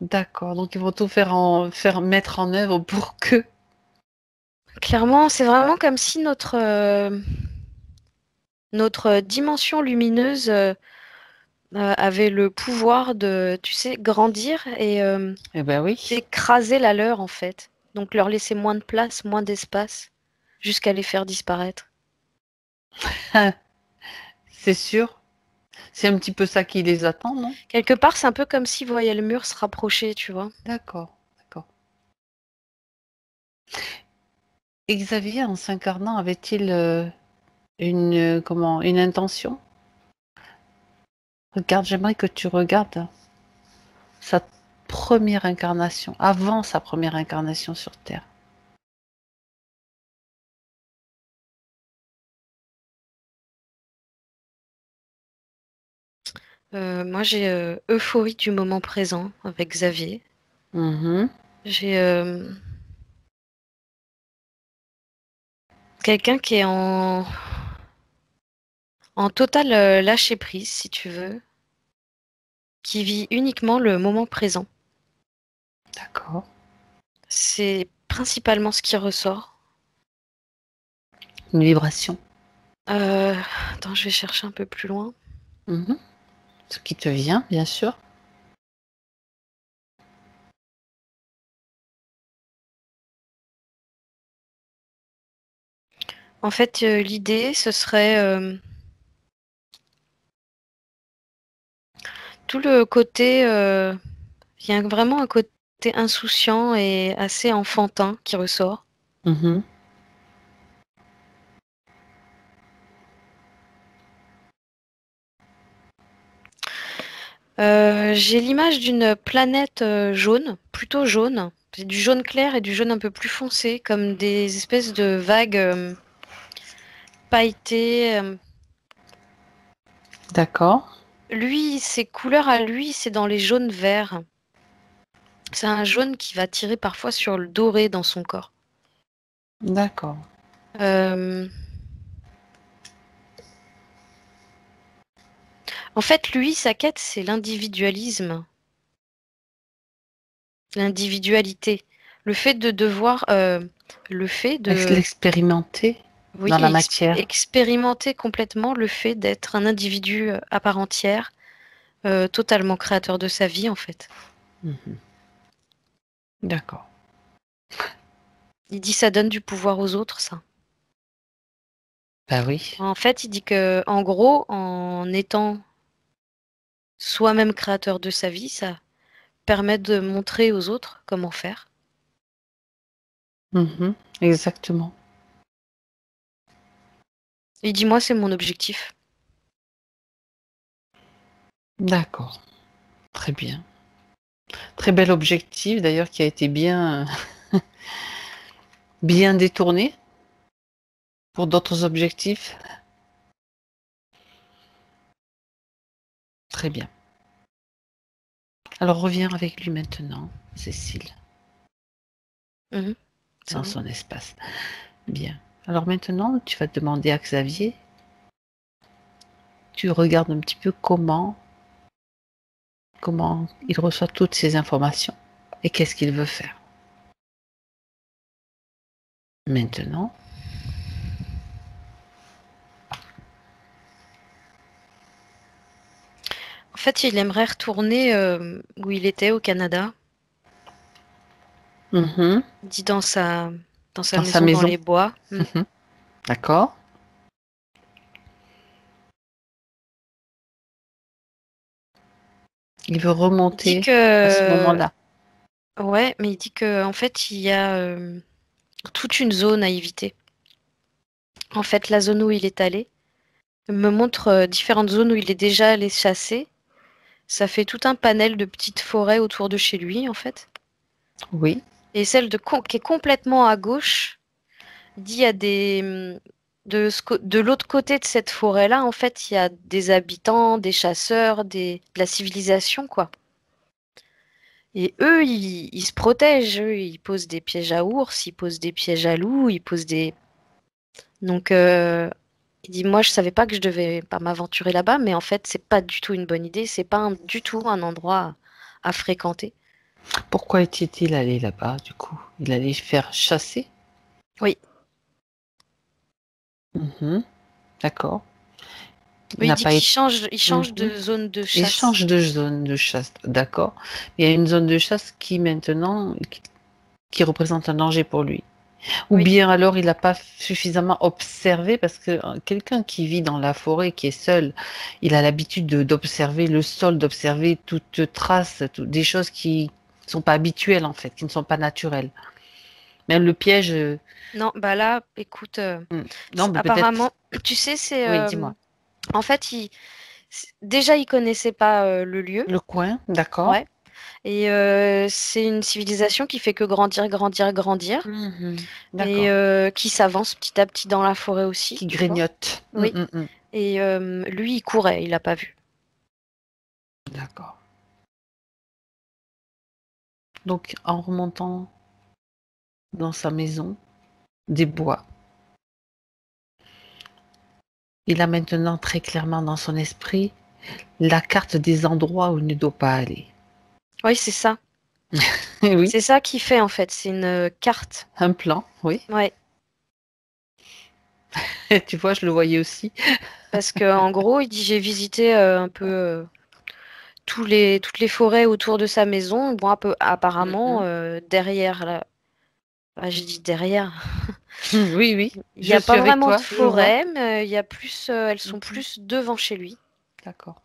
Speaker 1: D'accord, donc ils vont tout faire mettre en œuvre pour que.
Speaker 3: Clairement, c'est vraiment comme si notre dimension lumineuse avait le pouvoir de, tu sais, grandir et
Speaker 1: Eh ben oui,
Speaker 3: d'écraser la leur en fait. Donc leur laisser moins de place, moins d'espace, jusqu'à les faire disparaître.
Speaker 1: c'est sûr. C'est un petit peu ça qui les attend, non?
Speaker 3: Quelque part, c'est un peu comme s'ils voyaient le mur se rapprocher, tu vois.
Speaker 1: D'accord, d'accord. Et Xavier, en s'incarnant, avait-il une intention? Regarde, j'aimerais que tu regardes sa première incarnation, avant sa première incarnation sur Terre.
Speaker 3: Moi, j'ai euphorie du moment présent avec Xavier.
Speaker 1: Mhm.
Speaker 3: J'ai quelqu'un qui est en total lâcher prise, si tu veux, qui vit uniquement le moment présent.
Speaker 1: D'accord.
Speaker 3: C'est principalement ce qui ressort.
Speaker 1: Une vibration.
Speaker 3: Euh, Attends, je vais chercher un peu plus loin.
Speaker 1: Mhm. Ce qui te vient, bien sûr.
Speaker 3: En fait, l'idée, ce serait tout le côté. Il y a vraiment un côté insouciant et assez enfantin qui ressort.
Speaker 1: Mhm.
Speaker 3: J'ai l'image d'une planète jaune, plutôt jaune. C'est du jaune clair et du jaune un peu plus foncé, comme des espèces de vagues pailletées.
Speaker 1: D'accord.
Speaker 3: Lui, ses couleurs à lui, c'est dans les jaunes verts. C'est un jaune qui va tirer parfois sur le doré dans son corps.
Speaker 1: D'accord.
Speaker 3: En fait, lui, sa quête, c'est l'individualisme, l'individualité. Le fait de devoir, le fait de,
Speaker 1: L'expérimenter
Speaker 3: oui,
Speaker 1: dans la matière.
Speaker 3: expérimenter complètement le fait d'être un individu à part entière, totalement créateur de sa vie, en fait.
Speaker 1: Mhm. D'accord.
Speaker 3: Il dit ça donne du pouvoir aux autres, ça.
Speaker 1: Bah oui.
Speaker 3: En fait, il dit que, en gros, en étant soi-même créateur de sa vie, ça permet de montrer aux autres comment faire.
Speaker 1: Mhm. Exactement.
Speaker 3: Il dit, moi, c'est mon objectif.
Speaker 1: D'accord. Très bien. Très bel objectif d'ailleurs qui a été bien, bien détourné pour d'autres objectifs. Très bien. Alors reviens avec lui maintenant, Cécile,
Speaker 3: Mhm. C'est
Speaker 1: dans
Speaker 3: bon.
Speaker 1: son espace. Bien. Alors maintenant, tu vas demander à Xavier, tu regardes un petit peu comment il reçoit toutes ces informations et qu'est-ce qu'il veut faire. Maintenant,
Speaker 3: En fait, il aimerait retourner où il était, au Canada.
Speaker 1: mhm,
Speaker 3: Il dit dans sa
Speaker 1: dans sa
Speaker 3: maison dans
Speaker 1: maison,
Speaker 3: les bois. Mm.
Speaker 1: mhm, d'accord. Il veut
Speaker 3: Il dit
Speaker 1: remonter à ce
Speaker 3: que
Speaker 1: moment-là.
Speaker 3: ouais, mais il dit que en fait, il y a toute une zone à éviter. En fait, la zone où il est allé me montre différentes zones où il est déjà allé chasser. Ça fait tout un panel de petites forêts autour de chez lui, en fait.
Speaker 1: Oui,
Speaker 3: Et celle qui est complètement à gauche, il dit il y a de l'autre côté de cette forêt-là, en fait, il y a des habitants, des chasseurs, de la civilisation, quoi. Et eux, ils se protègent, eux, ils posent des pièges à ours, ils posent des pièges à loups, ils posent des... Donc, il dit, moi, je savais pas que je devais pas m'aventurer là-bas, mais en fait, c'est pas du tout une bonne idée, c'est pas du tout un endroit à fréquenter.
Speaker 1: pourquoi était-il allé là-bas, du coup? Il allait faire chasser?
Speaker 3: Oui,
Speaker 1: Mhm, d'accord. Il
Speaker 3: oui, il
Speaker 1: n'a
Speaker 3: dit
Speaker 1: pas
Speaker 3: qu'il
Speaker 1: été...
Speaker 3: il change de zone de
Speaker 1: Il
Speaker 3: chasse.
Speaker 1: change de zone de chasse, d'accord. Il y a une zone de chasse qui maintenant, qui représente un danger pour lui. Ou
Speaker 3: Oui,
Speaker 1: bien alors il n'a pas suffisamment observé parce que quelqu'un qui vit dans la forêt, qui est seul, il a l'habitude d'observer le sol, d'observer toute trace, des choses qui ne sont pas habituelles en fait, qui ne sont pas naturelles. Même le piège,
Speaker 3: non, bah là, écoute,
Speaker 1: hmm, non, mais peut-être,
Speaker 3: apparemment, tu sais, c'est...
Speaker 1: oui, dis-moi.
Speaker 3: en fait, déjà, il connaissait pas le lieu,
Speaker 1: Le coin, d'accord.
Speaker 3: ouais. Et c'est une civilisation qui fait que grandir, grandir, grandir.
Speaker 1: Mhm,
Speaker 3: Et
Speaker 1: d'accord.
Speaker 3: qui s'avance petit à petit dans la forêt aussi,
Speaker 1: Qui
Speaker 3: tu vois.
Speaker 1: grignote.
Speaker 3: Oui. Et lui, il courait, il l'a pas vu.
Speaker 1: D'accord. Donc, en remontant dans sa maison, des bois, il a maintenant très clairement dans son esprit la carte des endroits où il ne doit pas aller.
Speaker 3: Oui, c'est ça.
Speaker 1: Oui,
Speaker 3: C'est ça qu'il fait en fait. C'est une carte.
Speaker 1: un plan, oui.
Speaker 3: Ouais.
Speaker 1: Tu vois, je le voyais aussi.
Speaker 3: Parce que en gros, il dit j'ai visité un peu toutes les forêts autour de sa maison. Bon, apparemment,
Speaker 1: Mhm.
Speaker 3: derrière là. Ah, j'ai dit derrière.
Speaker 1: Oui, oui,
Speaker 3: Il n'y
Speaker 1: je
Speaker 3: a
Speaker 1: suis
Speaker 3: pas
Speaker 1: avec
Speaker 3: vraiment de
Speaker 1: toi, je vois.
Speaker 3: forêt, mais il y a plus, elles sont
Speaker 1: Mhm.
Speaker 3: plus devant chez lui.
Speaker 1: D'accord.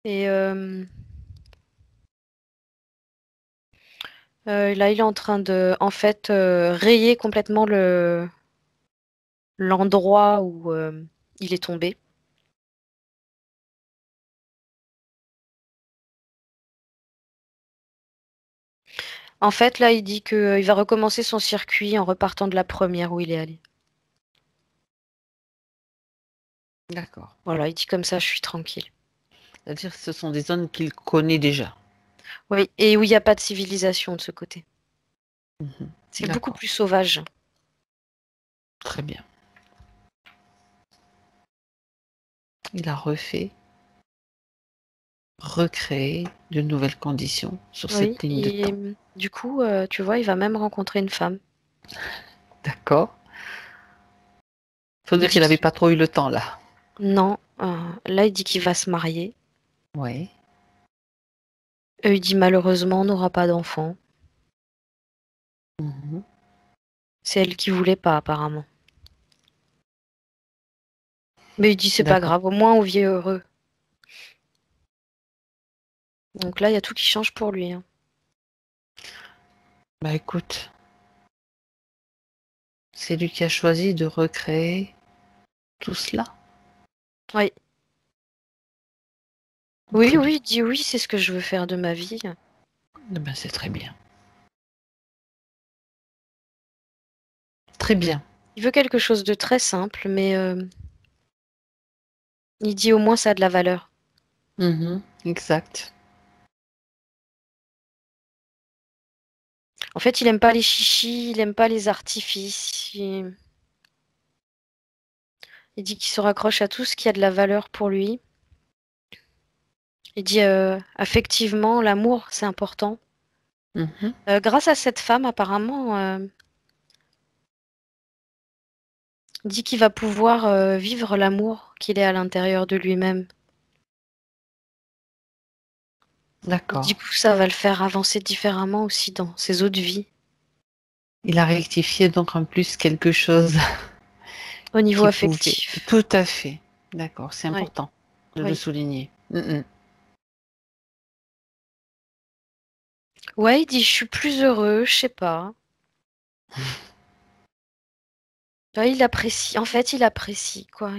Speaker 3: Et là, il est en train de, en fait, rayer complètement l'endroit où il est tombé. En fait, là, il dit qu'il va recommencer son circuit en repartant de la première où il est allé.
Speaker 1: D'accord.
Speaker 3: Voilà, il dit comme ça, je suis tranquille.
Speaker 1: C'est-à-dire que ce sont des zones qu'il connaît déjà.
Speaker 3: Oui, et où il n'y a pas de civilisation de ce côté.
Speaker 1: Mhm.
Speaker 3: C'est beaucoup
Speaker 1: D'accord.
Speaker 3: plus sauvage.
Speaker 1: Très bien. Il a recréé de nouvelles conditions sur
Speaker 3: Oui,
Speaker 1: cette ligne de
Speaker 3: et
Speaker 1: temps.
Speaker 3: du coup, tu vois, il va même rencontrer une femme.
Speaker 1: D'accord. Faut
Speaker 3: Il
Speaker 1: dire
Speaker 3: dit
Speaker 1: qu'il n'avait pas trop eu le temps là.
Speaker 3: non, là, il dit qu'il va se marier.
Speaker 1: Oui.
Speaker 3: Il dit malheureusement, on n'aura pas d'enfant.
Speaker 1: Mhm.
Speaker 3: C'est elle qui voulait pas, apparemment. Mais il dit c'est pas
Speaker 1: D'accord.
Speaker 3: grave, au moins on vit heureux. Donc là, il y a tout qui change pour lui, hein.
Speaker 1: Bah écoute, c'est lui qui a choisi de recréer tout cela.
Speaker 3: Oui. Oui,
Speaker 1: Très bien.
Speaker 3: oui, il dit oui, c'est ce que je veux faire de ma vie.
Speaker 1: Eh ben, c'est très bien. Très bien.
Speaker 3: Il veut quelque chose de très simple, mais il dit au moins ça a de la valeur.
Speaker 1: Mhm. Exact.
Speaker 3: En fait, il aime pas les chichis, il aime pas les artifices. Il dit qu'il se raccroche à tout ce qui a de la valeur pour lui. Il dit affectivement, l'amour, c'est important.
Speaker 1: Mhm.
Speaker 3: Grâce à cette femme, apparemment, il dit qu'il va pouvoir vivre l'amour qu'il est à l'intérieur de lui-même. Et du
Speaker 1: D'accord.
Speaker 3: coup, ça va le faire avancer différemment aussi dans ses autres vies.
Speaker 1: Il a rectifié donc en plus quelque chose
Speaker 3: Au niveau
Speaker 1: qui pouvait.
Speaker 3: affectif.
Speaker 1: Tout à fait. D'accord. C'est
Speaker 3: Oui,
Speaker 1: important de le
Speaker 3: oui.
Speaker 1: souligner. Mhm.
Speaker 3: Ouais, il dit je suis plus heureux, je sais pas. Ouais, il apprécie. En fait, il apprécie, quoi.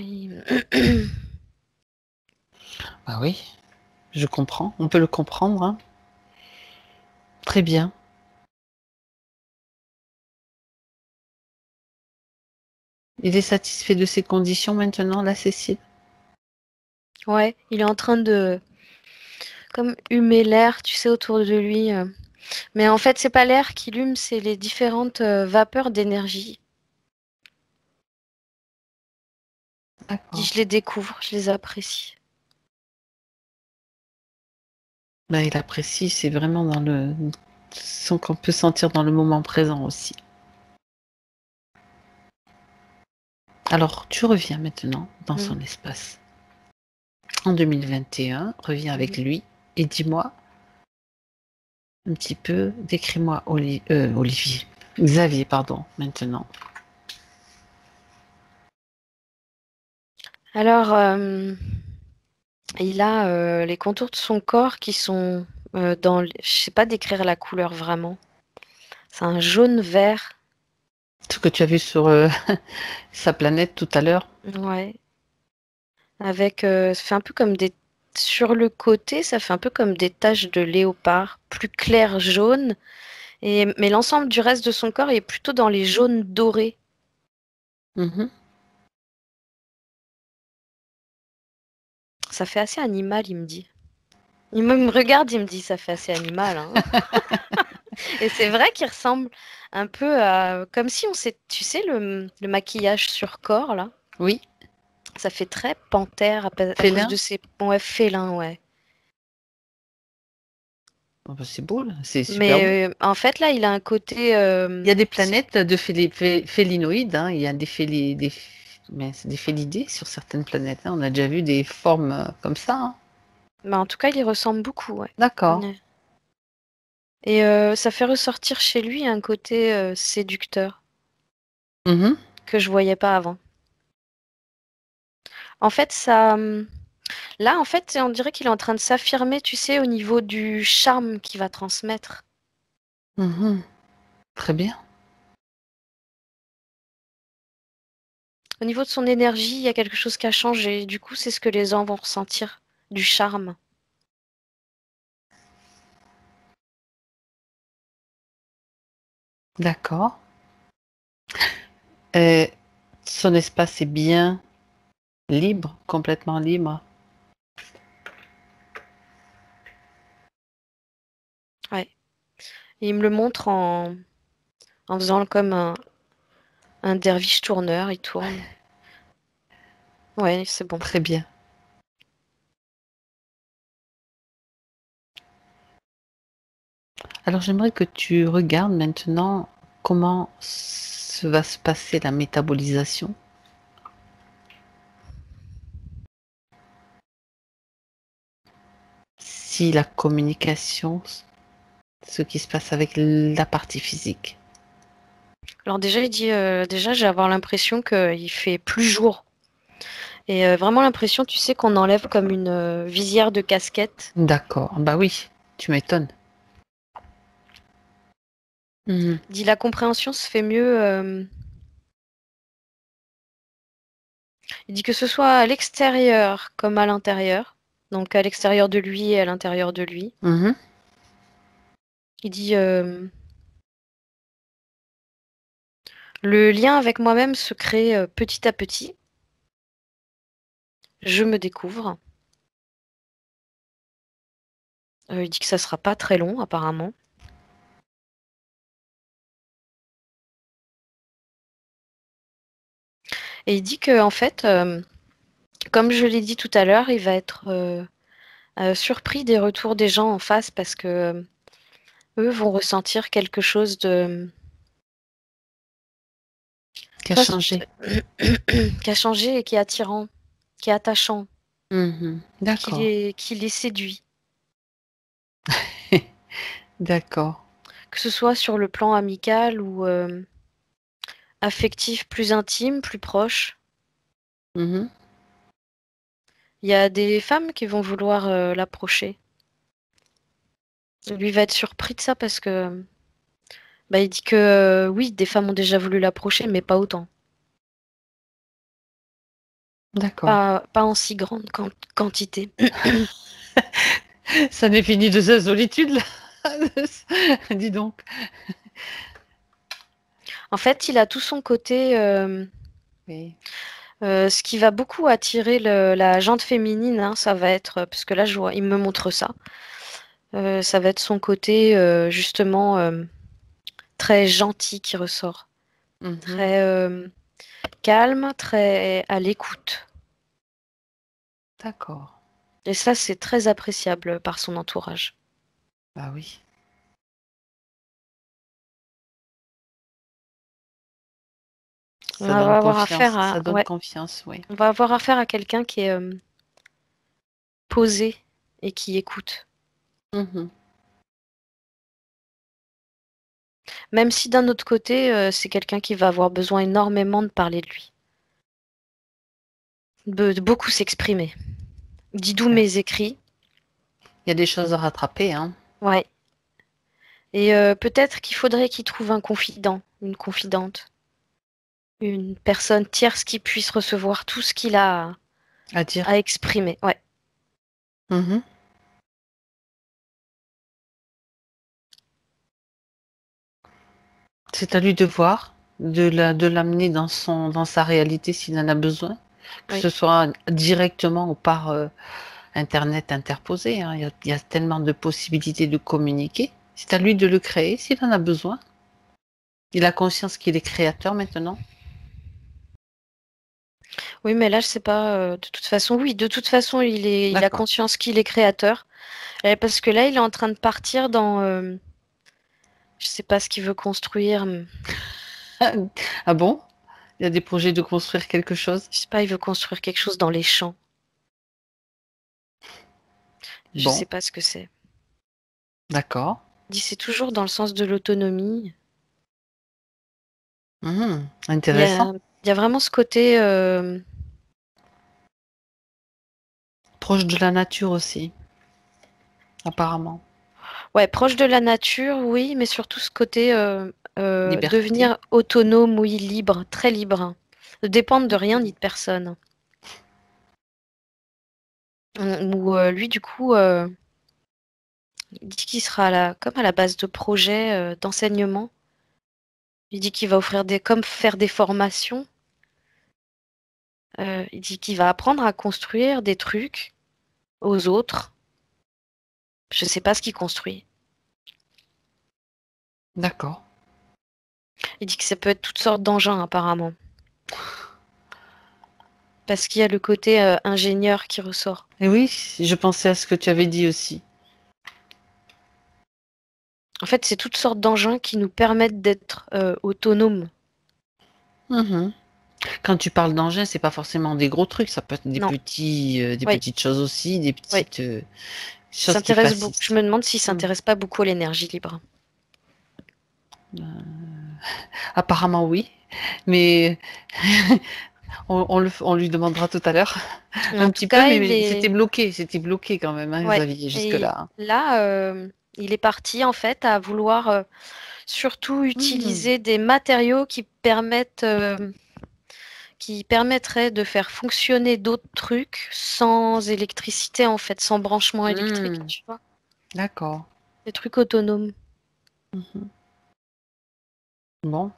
Speaker 1: Bah oui, je comprends. On peut le comprendre, hein. Très bien. Il est satisfait de ses conditions maintenant, là, Cécile?
Speaker 3: Ouais, il est en train de comme humer l'air, tu sais, autour de lui. Mais en fait, c'est pas l'air qui hume, c'est les différentes vapeurs d'énergie. Il dit
Speaker 1: D'accord.
Speaker 3: je les découvre, je les apprécie.
Speaker 1: Ben, il apprécie, c'est vraiment dans le son qu'on peut sentir dans le moment présent aussi. Alors, tu reviens maintenant dans
Speaker 3: Mm.
Speaker 1: son espace. En 2021, reviens avec
Speaker 3: Mhm.
Speaker 1: lui et dis-moi un petit peu, décris-moi Olivier, Xavier, pardon, maintenant.
Speaker 3: Alors, il a les contours de son corps qui sont je sais pas décrire la couleur vraiment. C'est un jaune vert.
Speaker 1: Ce que tu as vu sur sa planète tout à l'heure.
Speaker 3: Ouais. Avec, ça fait un peu comme des sur le côté, ça fait un peu comme des taches de léopard, plus clair jaune mais l'ensemble du reste de son corps est plutôt dans les jaunes dorés.
Speaker 1: Mhm.
Speaker 3: Ça fait assez animal, il me dit. Il me regarde, il me dit: «Ça fait assez animal, hein». Et c'est vrai qu'il ressemble un peu à comme si on s'est tu sais le maquillage sur corps là?
Speaker 1: Oui,
Speaker 3: Ça fait très panthère à cause
Speaker 1: félin.
Speaker 3: de ses ouais, félin, ouais.
Speaker 1: Oh, bah, c'est beau, là, c'est super beau.
Speaker 3: Mais, en fait là, il a un côté,
Speaker 1: Il y a des
Speaker 3: c'est
Speaker 1: planètes de félinoïdes, hein. Il y a mais c'est des félidés sur certaines planètes, hein. On a déjà vu des formes comme ça, hein.
Speaker 3: bah, en tout cas, il y ressemble beaucoup, ouais.
Speaker 1: D'accord.
Speaker 3: Ouais. Et ça fait ressortir chez lui un côté, séducteur
Speaker 1: Mhm.
Speaker 3: que je voyais pas avant. En fait, ça, là, en fait, on dirait qu'il est en train de s'affirmer, tu sais, au niveau du charme qu'il va transmettre.
Speaker 1: Mhm. Très bien.
Speaker 3: Au niveau de son énergie, il y a quelque chose qui a changé. Du coup, c'est ce que les gens vont ressentir, du charme.
Speaker 1: D'accord. Euh, Son espace est bien. Libre, complètement libre.
Speaker 3: Ouais. Et il me le montre en faisant comme un derviche tourneur, il tourne. Ouais, c'est bon.
Speaker 1: Très bien. Alors j'aimerais que tu regardes maintenant comment va se passer la métabolisation. Si la communication, ce qui se passe avec la partie physique.
Speaker 3: Alors déjà, il dit, déjà, j'ai avoir l'impression qu'il fait plus jour. Et vraiment l'impression, tu sais, qu'on enlève comme une visière de casquette.
Speaker 1: D'accord. Bah oui, tu m'étonnes. Mhm.
Speaker 3: Il dit, la compréhension se fait mieux. Il dit que ce soit à l'extérieur comme à l'intérieur. Donc à l'extérieur de lui et à l'intérieur de lui.
Speaker 1: Mhm.
Speaker 3: Il dit, le lien avec moi-même se crée petit à petit. Je me découvre. Il dit que ça sera pas très long, apparemment. Et il dit que, en fait, comme je l'ai dit tout à l'heure, il va être surpris des retours des gens en face parce que eux vont ressentir quelque chose de
Speaker 1: Qui a
Speaker 3: pas
Speaker 1: changé.
Speaker 3: qui a changé et qui est attirant, qui est attachant,
Speaker 1: Mhm. D'accord.
Speaker 3: qui les séduit.
Speaker 1: D'accord.
Speaker 3: Que ce soit sur le plan amical ou affectif plus intime, plus proche.
Speaker 1: Mhm.
Speaker 3: Il y a des femmes qui vont vouloir l'approcher. Lui va être surpris de ça parce que bah, il dit que oui, des femmes ont déjà voulu l'approcher, mais pas autant.
Speaker 1: D'accord.
Speaker 3: Pas en si grande quantité.
Speaker 1: Ça n'est fini de sa solitude, là. Dis donc.
Speaker 3: En fait, il a tout son côté.
Speaker 1: Oui.
Speaker 3: Ce qui va beaucoup attirer la jante féminine, hein, ça va être, parce que là, je vois, il me montre ça. Ça va être son côté justement très gentil qui ressort,
Speaker 1: Mhm.
Speaker 3: très calme, très à l'écoute.
Speaker 1: D'accord.
Speaker 3: Et ça, c'est très appréciable par son entourage.
Speaker 1: Bah oui.
Speaker 3: On
Speaker 1: Ça
Speaker 3: va
Speaker 1: donne
Speaker 3: avoir affaire
Speaker 1: confiance.
Speaker 3: à,
Speaker 1: Ça donne
Speaker 3: ouais,
Speaker 1: confiance, oui.
Speaker 3: on va avoir affaire à quelqu'un qui est posé et qui écoute.
Speaker 1: Mhm.
Speaker 3: Même si d'un autre côté, c'est quelqu'un qui va avoir besoin énormément de parler de lui, de beaucoup s'exprimer. Dis d'où
Speaker 1: Ouais.
Speaker 3: mes écrits.
Speaker 1: Il y a des choses à rattraper, hein.
Speaker 3: Ouais. Et peut-être qu'il faudrait qu'il trouve un confident, une confidente, une personne tierce qui puisse recevoir tout ce qu'il a
Speaker 1: À dire.
Speaker 3: à exprimer. Ouais.
Speaker 1: Mhm. C'est à lui de voir, de l'amener dans sa réalité s'il en a besoin, que
Speaker 3: Oui.
Speaker 1: ce soit directement ou par Internet interposé, hein. Il y a tellement de possibilités de communiquer. C'est à lui de le créer s'il en a besoin. Il a conscience qu'il est créateur maintenant.
Speaker 3: Oui, mais là, je sais pas. De toute façon, oui, de toute façon, il a
Speaker 1: D'accord.
Speaker 3: conscience qu'il est créateur. Parce que là, il est en train de partir dans. Je sais pas ce qu'il veut construire.
Speaker 1: Ah bon? Il y a des projets de construire quelque chose?
Speaker 3: Je sais pas, il veut construire quelque chose dans les champs. Je
Speaker 1: Bon,
Speaker 3: sais pas ce que c'est.
Speaker 1: d'accord.
Speaker 3: Il dit c'est toujours dans le sens de l'autonomie.
Speaker 1: Mhm.
Speaker 3: Il y a,
Speaker 1: Intéressant.
Speaker 3: il y a vraiment ce côté.
Speaker 1: Proche de la nature aussi, apparemment.
Speaker 3: Ouais, proche de la nature, oui, mais surtout ce côté
Speaker 1: Liberté.
Speaker 3: devenir autonome, oui, libre, très libre. Ne dépendre de rien ni de personne. Où lui, du coup, il dit qu'il sera comme à la base de projets d'enseignement. Il dit qu'il va offrir comme faire des formations Il dit qu'il va apprendre à construire des trucs aux autres. Je sais pas ce qu'il construit.
Speaker 1: D'accord.
Speaker 3: Il dit que ça peut être toutes sortes d'engins apparemment. Parce qu'il y a le côté ingénieur qui ressort.
Speaker 1: Et oui, je pensais à ce que tu avais dit aussi.
Speaker 3: En fait, c'est toutes sortes d'engins qui nous permettent d'être autonomes.
Speaker 1: Mhm. Quand tu parles d'engins, c'est pas forcément des gros trucs, ça peut être des
Speaker 3: Non.
Speaker 1: des
Speaker 3: Oui.
Speaker 1: petites choses aussi, des petites choses qui
Speaker 3: S'intéresse beaucoup.
Speaker 1: facilitent.
Speaker 3: Je me demande s'il s'intéresse pas beaucoup à l'énergie libre.
Speaker 1: Apparemment oui, mais on lui demandera tout à l'heure
Speaker 3: En
Speaker 1: un
Speaker 3: tout
Speaker 1: petit peu,
Speaker 3: cas,
Speaker 1: mais c'était bloqué quand même, hein,
Speaker 3: Ouais.
Speaker 1: Xavier,
Speaker 3: Et
Speaker 1: jusque-là.
Speaker 3: là, il est parti en fait à vouloir surtout utiliser des matériaux qui permettraient de faire fonctionner d'autres trucs sans électricité en fait, sans branchement électrique,
Speaker 1: Hmm,
Speaker 3: tu vois.
Speaker 1: d'accord.
Speaker 3: Des trucs autonomes.
Speaker 1: Bon,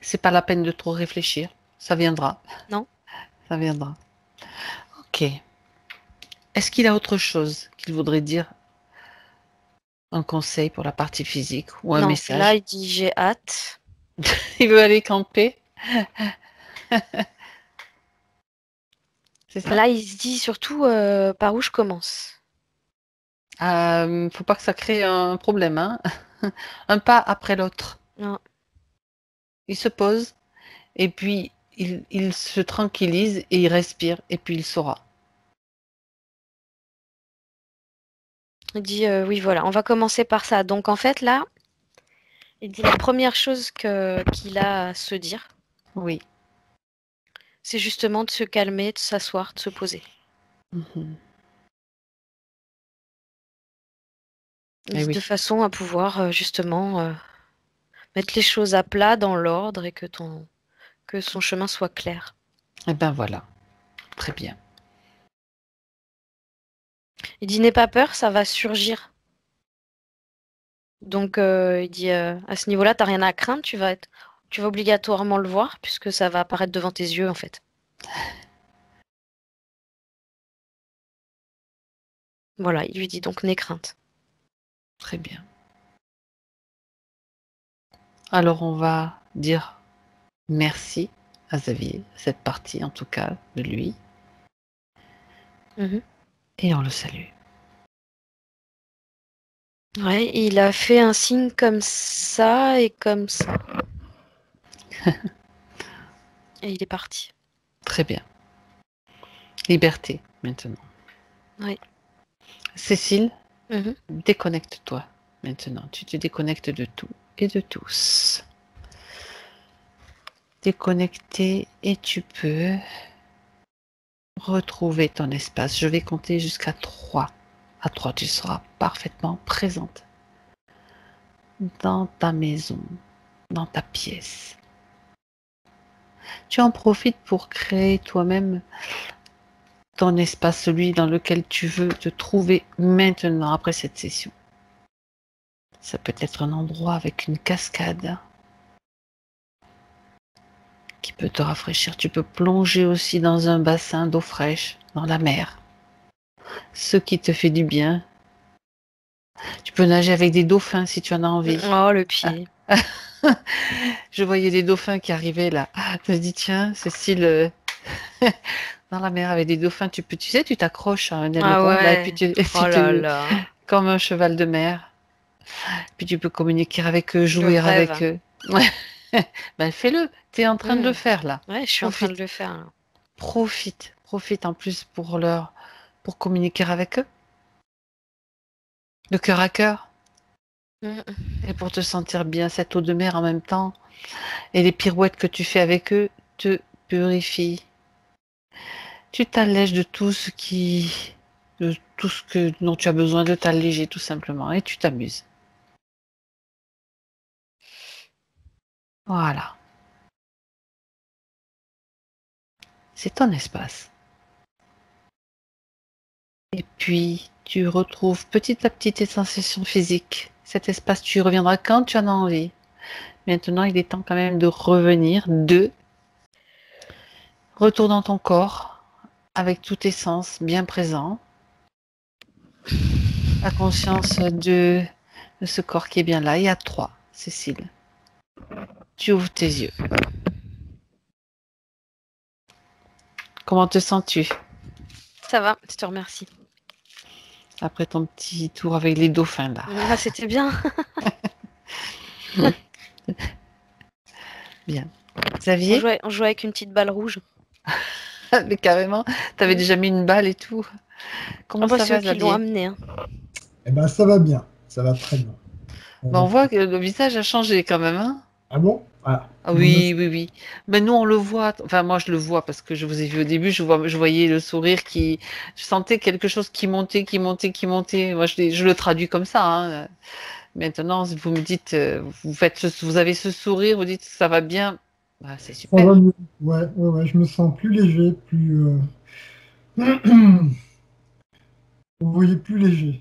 Speaker 1: c'est pas la peine de trop réfléchir, ça viendra,
Speaker 3: Non?
Speaker 1: ça viendra. Ok. Est-ce qu'il a autre chose qu'il voudrait dire, un conseil pour la partie physique ou un
Speaker 3: Non. Là,
Speaker 1: message?
Speaker 3: il dit j'ai hâte.
Speaker 1: Il veut aller camper, c'est ça?
Speaker 3: Là, il se dit surtout par où je commence.
Speaker 1: Faut pas que ça crée un problème, hein. Un pas après l'autre.
Speaker 3: Non.
Speaker 1: Il se pose et puis il se tranquillise et il respire et puis il saura.
Speaker 3: Il dit oui, voilà, on va commencer par ça. Donc en fait, là, il dit la première chose qu'il a à se dire,
Speaker 1: Oui.
Speaker 3: c'est justement de se calmer, de s'asseoir, de se poser.
Speaker 1: Mhm.
Speaker 3: Il
Speaker 1: Eh
Speaker 3: dit
Speaker 1: oui.
Speaker 3: de façon à pouvoir justement mettre les choses à plat dans l'ordre et que son chemin soit clair.
Speaker 1: Eh ben voilà. Très bien.
Speaker 3: Il dit n'aie pas peur, ça va surgir. Donc il dit à ce niveau-là, t'as rien à craindre, tu vas obligatoirement le voir puisque ça va apparaître devant tes yeux en fait. Voilà, il lui dit donc n'aie crainte.
Speaker 1: Très bien. Alors on va dire merci à Xavier, cette partie en tout cas de lui,
Speaker 3: Mhm.
Speaker 1: et on le salue.
Speaker 3: Ouais, il a fait un signe comme ça et comme ça. Et il est parti.
Speaker 1: Très bien. Liberté maintenant.
Speaker 3: Oui.
Speaker 1: Cécile,
Speaker 3: Mhm.
Speaker 1: déconnecte-toi maintenant. Tu te déconnectes de tout et de tous. Déconnecté et tu peux retrouver ton espace. Je vais compter jusqu'à 3. À 3, tu seras parfaitement présente dans ta maison, dans ta pièce. Tu en profites pour créer toi-même ton espace, celui dans lequel tu veux te trouver maintenant après cette session. Ça peut être un endroit avec une cascade qui peut te rafraîchir. Tu peux plonger aussi dans un bassin d'eau fraîche, dans la mer. Ce qui te fait du bien. Tu peux nager avec des dauphins si tu en as envie.
Speaker 3: Oh, le pied.
Speaker 1: Je voyais des dauphins qui arrivaient là. Je me dis, tiens, Cécile, dans la mer avec des dauphins, tu sais, tu t'accroches à un
Speaker 3: Ah
Speaker 1: aileron, là, et puis
Speaker 3: ouais. Oh là là.
Speaker 1: comme un cheval de mer. Puis tu peux communiquer avec eux,
Speaker 3: Le
Speaker 1: jouer avec
Speaker 3: rêve.
Speaker 1: eux. Ben fais-le. Tu es en train de le faire là.
Speaker 3: Ouais, je suis en train de
Speaker 1: Profite,
Speaker 3: le faire là.
Speaker 1: profite en plus pour communiquer avec eux, de cœur à cœur,
Speaker 3: Mm.
Speaker 1: et pour te sentir bien cette eau de mer en même temps. Et les pirouettes que tu fais avec eux te purifient. Tu t'allèges de de tout dont tu as besoin de t'alléger tout simplement, et tu t'amuses. Voilà. C'est ton espace. Et puis, tu retrouves petit à petit tes sensations physiques. Cet espace, tu y reviendras quand tu en as envie. Maintenant, il est temps quand même de revenir, de Retour dans ton corps, avec tous tes sens bien présents. La conscience de ce corps qui est bien là. Il y a 3, Cécile. Tu ouvres tes yeux. Comment te sens-tu
Speaker 3: Ça va, je te remercie.
Speaker 1: après ton petit tour avec les dauphins là?
Speaker 3: Ah, c'était bien.
Speaker 1: Bien.
Speaker 3: On
Speaker 1: Xavier?
Speaker 3: jouait avec une petite balle rouge.
Speaker 1: Mais carrément, t'avais déjà mis une balle et tout. Comment ça
Speaker 3: C'est
Speaker 1: va,
Speaker 3: eux qui l'ont
Speaker 1: Xavier?
Speaker 3: amené. Hein.
Speaker 2: Eh ben, ça va bien. Ça va très bien.
Speaker 1: On voit que le visage a changé quand même, hein?
Speaker 2: Ah bon? Ah.
Speaker 1: Ah oui, oui, oui. Mais nous, on le voit. Enfin, moi, je le vois parce que je vous ai vu au début. Je voyais le sourire qui. Je sentais quelque chose qui montait, qui montait, qui montait. Moi, je le traduis comme ça. Hein. Maintenant, vous me dites, vous avez ce sourire, vous dites que ça va bien. Bah, c'est
Speaker 2: Ça
Speaker 1: super.
Speaker 2: va mieux. Ouais, je me sens plus léger, plus. Vous voyez, plus léger.